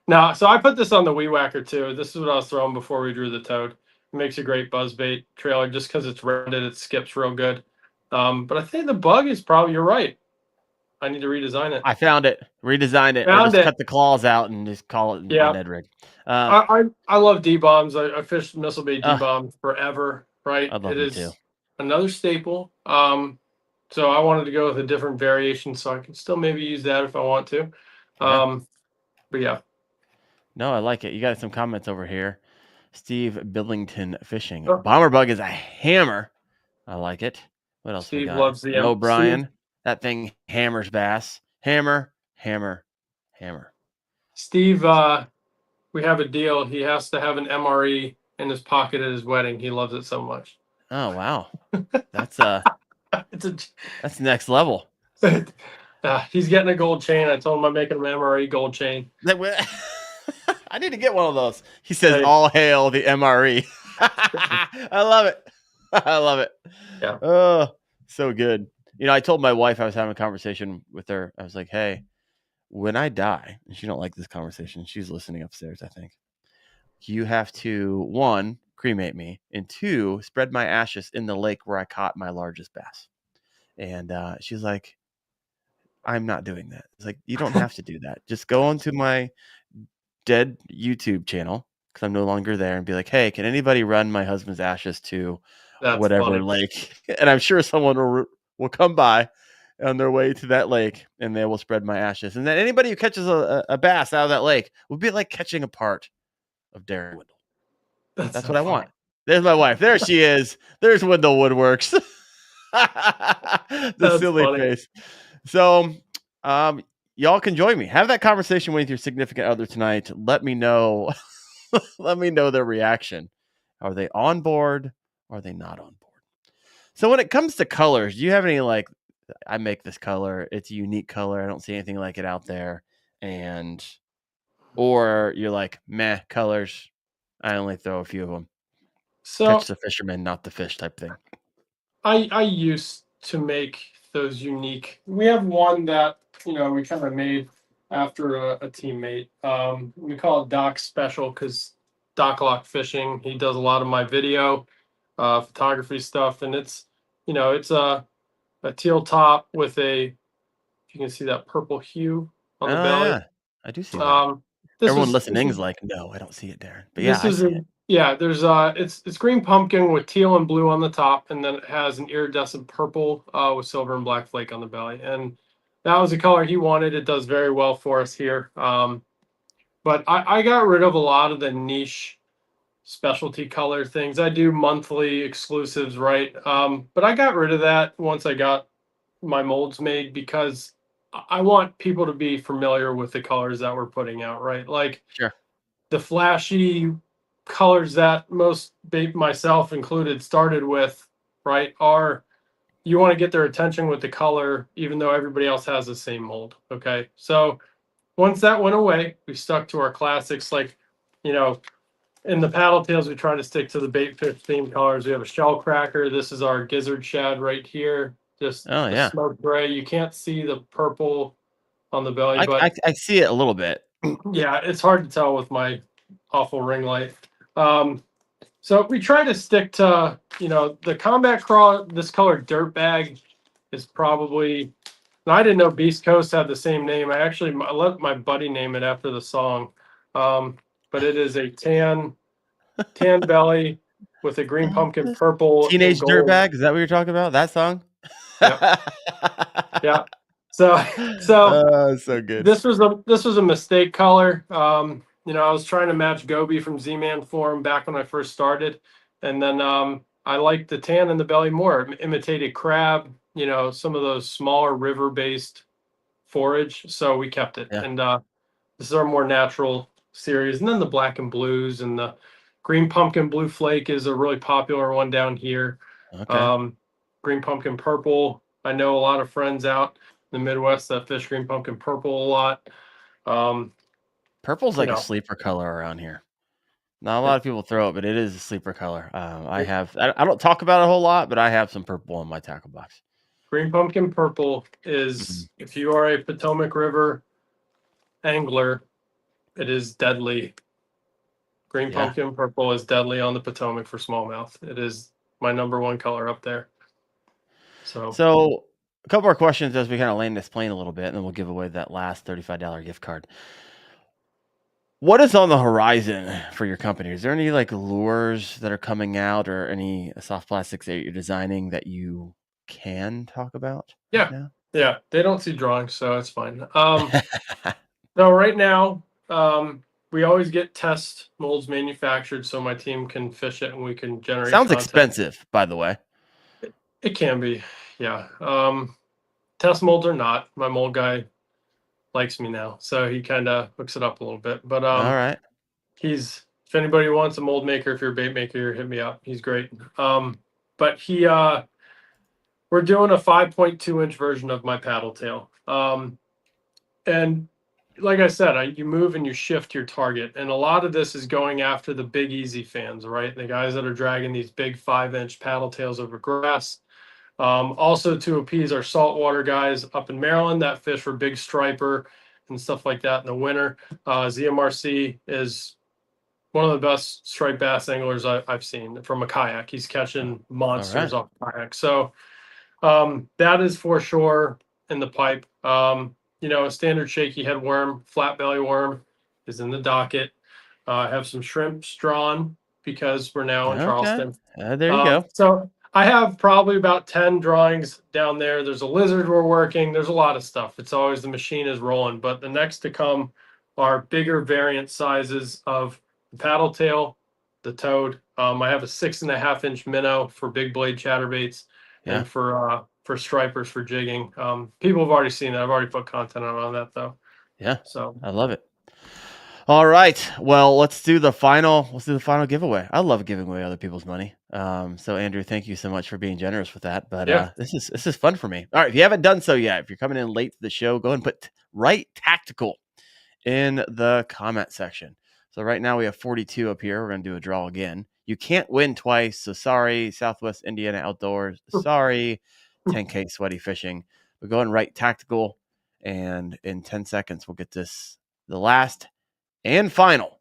Now, so I put this on the Weed Whacker too. This is what I was throwing before we drew the toad. It makes a great buzz bait trailer just because it's rounded. It skips real good. But I think the bug is probably, you're right. I need to redesign it. I found it, redesigned it, or just cut the claws out and just call it a Ned rig. I love D-bombs. I fished missile bait D-bombs forever, right? I love it too. Another staple. So I wanted to go with a different variation so I can still maybe use that if I want to. But yeah. No, I like it. You got some comments over here. Steve Billington Fishing. Bomber bug is a hammer. I like it. What else Steve we got? loves the O'Brien. That thing hammers bass. Hammer, hammer, hammer. Steve, we have a deal. He has to have an MRE in his pocket at his wedding. He loves it so much. Oh wow, that's that's next level. He's getting a gold chain. I told him I'm making an MRE gold chain. I need to get one of those. He says, hey. All hail the MRE. I love it. I love it. Yeah. Oh, so good. You know, I told my wife, I was having a conversation with her. I was like, hey, when I die, and she don't like this conversation. She's listening upstairs, I think. You have to, 1, cremate me, and 2, spread my ashes in the lake where I caught my largest bass. And she's like, I'm not doing that. It's like, you don't have to do that. Just go onto my dead YouTube channel, because I'm no longer there, and be like, hey, can anybody run my husband's ashes to whatever lake? And I'm sure someone will come by on their way to that lake, and they will spread my ashes. And then anybody who catches a bass out of that lake will be like catching a part of Daren Wendell. That's what I want. There's my wife. There she is. There's Wendell Woodworks. The silly face. So, y'all can join me. Have that conversation with your significant other tonight. Let me know. Let me know their reaction. Are they on board? Or are they not on board? So when it comes to colors, do you have any like, I make this color, it's a unique color, I don't see anything like it out there, or you're like, meh, colors, I only throw a few of them. So catch the fisherman, not the fish type thing. I used to make those unique. We have one that, we kind of made after a teammate. We call it Doc Special because Doc Lock Fishing. He does a lot of my video, photography stuff, and it's a teal top with if you can see that purple hue on the belly. Yeah, I do see that. Everyone listening is like, no, I don't see it, Daren. But yeah, I see it. Yeah, there's it's green pumpkin with teal and blue on the top, and then it has an iridescent purple with silver and black flake on the belly. And that was the color he wanted. It does very well for us here. But I got rid of a lot of the niche specialty color things. I do monthly exclusives, right? But I got rid of that once I got my molds made because I want people to be familiar with the colors that we're putting out, right? Like Sure. the flashy colors that most myself included started with, right, are you want to get their attention with the color even though everybody else has the same mold. Okay, so once that went away, we stuck to our classics. Like, you know, in the paddle tails, we try to stick to the bait fish theme colors. We have a shell cracker. This is our gizzard shad right here, just Oh the yeah. smoke gray. You can't see the purple on the belly, I, but I I see it a little bit. yeah, it's hard to tell with my awful ring light. So we try to stick to, the combat crawl. This color dirt bag is probably. I didn't know Beast Coast had the same name. I let my buddy name it after the song. But it is a tan belly with a green pumpkin purple and Teenage gold. Dirtbag, is that what you're talking about? That song? Yep. Yeah. So Oh, so good. this was a mistake color. I was trying to match Gobi from Z-Man form back when I first started, and then I liked the tan in the belly more. It imitated crab, some of those smaller river-based forage, so we kept it. Yeah. And this is our more natural series, and then the black and blues and the green pumpkin blue flake is a really popular one down here. Okay. Green pumpkin purple. I know a lot of friends out in the Midwest that fish green pumpkin purple a lot. Purple's like You a know, sleeper color around here. Not a lot of people throw it, but it is a sleeper color. I don't talk about it a whole lot, but I have some purple in my tackle box. green pumpkin purple is, Mhm. if you are a Potomac River angler, it is deadly. Green Yeah. pumpkin purple is deadly on the Potomac for smallmouth. It is my number one color up there. So a couple more questions as we kind of land this plane a little bit, and then we'll give away that last $35 gift card. What is on the horizon for your company? Is there any like lures that are coming out or any soft plastics that you're designing that you can talk about right Yeah. now? Yeah, they don't see drawings, so it's fine. No, right now, we always get test molds manufactured so my team can fish it and we can generate Sounds content. expensive, by the way. It can be, yeah. Test molds or not, my mold guy likes me now, so he kind of hooks it up a little bit. But All right. if anybody wants a mold maker, if you're a bait maker, hit me up. He's great. But we're doing a 5.2-inch version of my paddle tail. And like I said, you move and you shift your target. And a lot of this is going after the big easy fans, right? The guys that are dragging these big 5-inch paddle tails over grass. Also to appease our saltwater guys up in Maryland that fish for big striper and stuff like that in the winter. ZMRC is one of the best striped bass anglers I've seen from a kayak. He's catching monsters off the kayak. So that is for sure in the pipe. A standard shaky head worm, flat belly worm is in the docket. I have some shrimps drawn because we're now in Okay. Charleston. There you go. So I have probably about 10 drawings down there. There's a lizard we're working. There's a lot of stuff. It's always the machine is rolling. But the next to come are bigger variant sizes of the paddle tail, the toad. I have a 6.5-inch minnow for big blade chatterbaits and for stripers for jigging. People have already seen that. I've already put content out on that though. Yeah. So I love it. All right. Well, let's do the final giveaway. I love giving away other people's money. So Andrew, thank you so much for being generous with that. But yeah, this is fun for me. All right. If you haven't done so yet, if you're coming in late to the show, go ahead and put right tactical in the comment section. So right now we have 42 up here. We're going to do a draw again. You can't win twice. So sorry, Southwest Indiana Outdoors. Sorry, 10K Sweaty Fishing. But go ahead and write tactical. And in 10 seconds, we'll get this, the last and final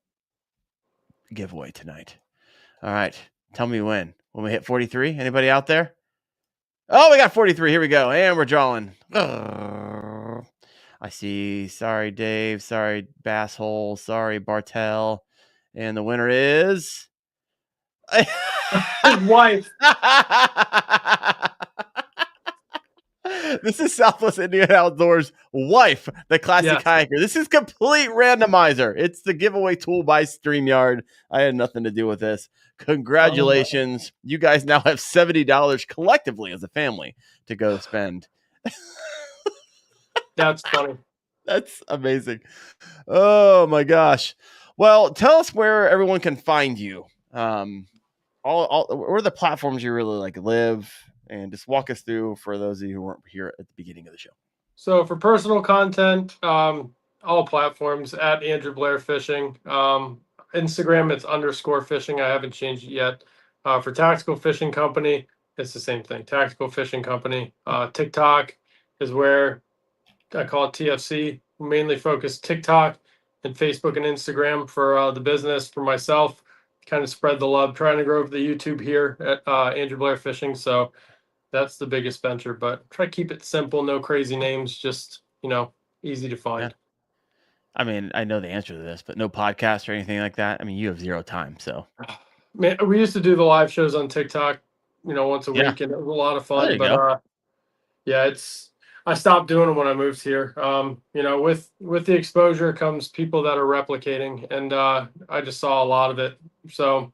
giveaway tonight. All right. Tell me when we hit 43. Anybody out there? Oh, we got 43. Here we go. And we're drawing. I see. Sorry, Dave. Sorry, Basshole. Sorry, Bartell. And the winner is his wife. This is Southwest Indiana Outdoors wife, the classic Yes. kayaker. This is complete randomizer. It's the giveaway tool by StreamYard. I had nothing to do with this. Congratulations. You guys now have $70 collectively as a family to go spend. That's funny. That's amazing. Oh my gosh. Well, tell us where everyone can find you. All where are the platforms you really like live, and just walk us through for those of you who weren't here at the beginning of the show. So for personal content, all platforms at Andrew Blair Fishing. Instagram, it's _fishing. I haven't changed it yet. For Tactical Fishing Company, it's the same thing. Tactical Fishing Company. TikTok is where I call it TFC. Mainly focus TikTok and Facebook and Instagram for the business. For myself, kind of spread the love. Trying to grow the YouTube here at Andrew Blair Fishing. So that's the biggest venture, but try to keep it simple. No crazy names. Just, easy to find. Yeah. I mean, I know the answer to this, but no podcast or anything like that. I mean, you have zero time, so. Man, we used to do the live shows on TikTok, once a week, and it was a lot of fun. There you But go. yeah, I stopped doing them when I moved here. With the exposure comes people that are replicating, and I just saw a lot of it. So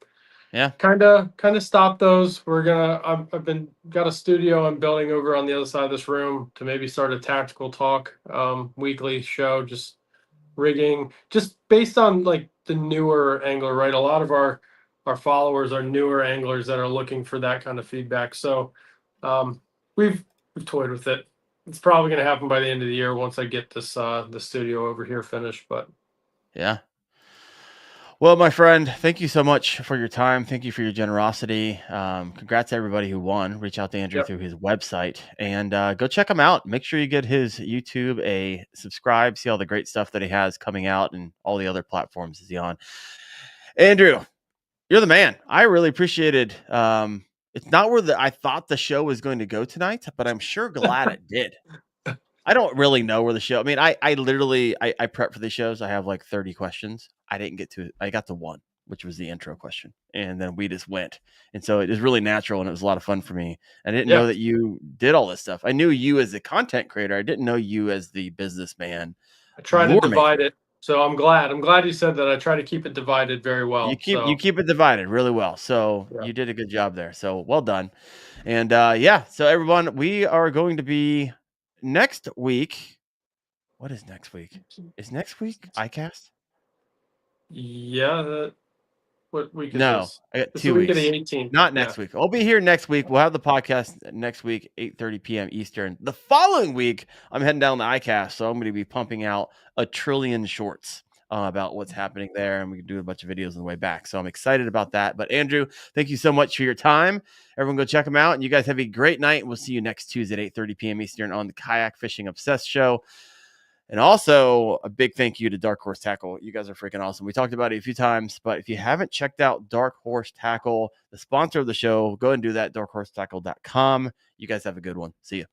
Yeah. kind of stopped those. Got a studio I'm building over on the other side of this room to maybe start a tactical talk weekly show, just rigging, just based on like the newer angler, right? A lot of our followers are newer anglers that are looking for that kind of feedback. So we've toyed with it. It's probably going to happen by the end of the year once I get this the studio over here finished. But yeah. Well, my friend, thank you so much for your time. Thank you for your generosity. Congrats to everybody who won. Reach out to Andrew through his website and go check him out. Make sure you get his YouTube a subscribe, see all the great stuff that he has coming out and all the other platforms he's on. Andrew, you're the man. I really appreciated. It's not where I thought the show was going to go tonight, but I'm sure glad it did. I don't really know where the show. I mean, I literally prep for the shows. I have like 30 questions. I got to one, which was the intro question, and then we just went. And so it was really natural, and it was a lot of fun for me. I didn't know that you did all this stuff. I knew you as a content creator. I didn't know you as the businessman. I try to divide it. So I'm glad you said that. I try to keep it divided very well. You keep it divided really well. So you did a good job there. So well done. And so everyone, we are going to be next week. What is next week? Is next week ICAST? Yeah. What week is no, this? I got It's 2 the week weeks. of the 18th. Not next week. I'll be here next week. We'll have the podcast next week, 8:30 p.m. Eastern. The following week, I'm heading down to ICAST, so I'm going to be pumping out a trillion shorts about what's happening there, and we can do a bunch of videos on the way back. So I'm excited about that. But Andrew, thank you so much for your time. Everyone go check them out, and you guys have a great night. We'll see you next Tuesday at 8:30 p.m. Eastern on the Kayak Fishing Obsessed show. And also a big thank you to Dark Horse Tackle. You guys are freaking awesome. We talked about it a few times, but if you haven't checked out Dark Horse Tackle, the sponsor of the show, go ahead and do that, darkhorsetackle.com. You guys have a good one. See you.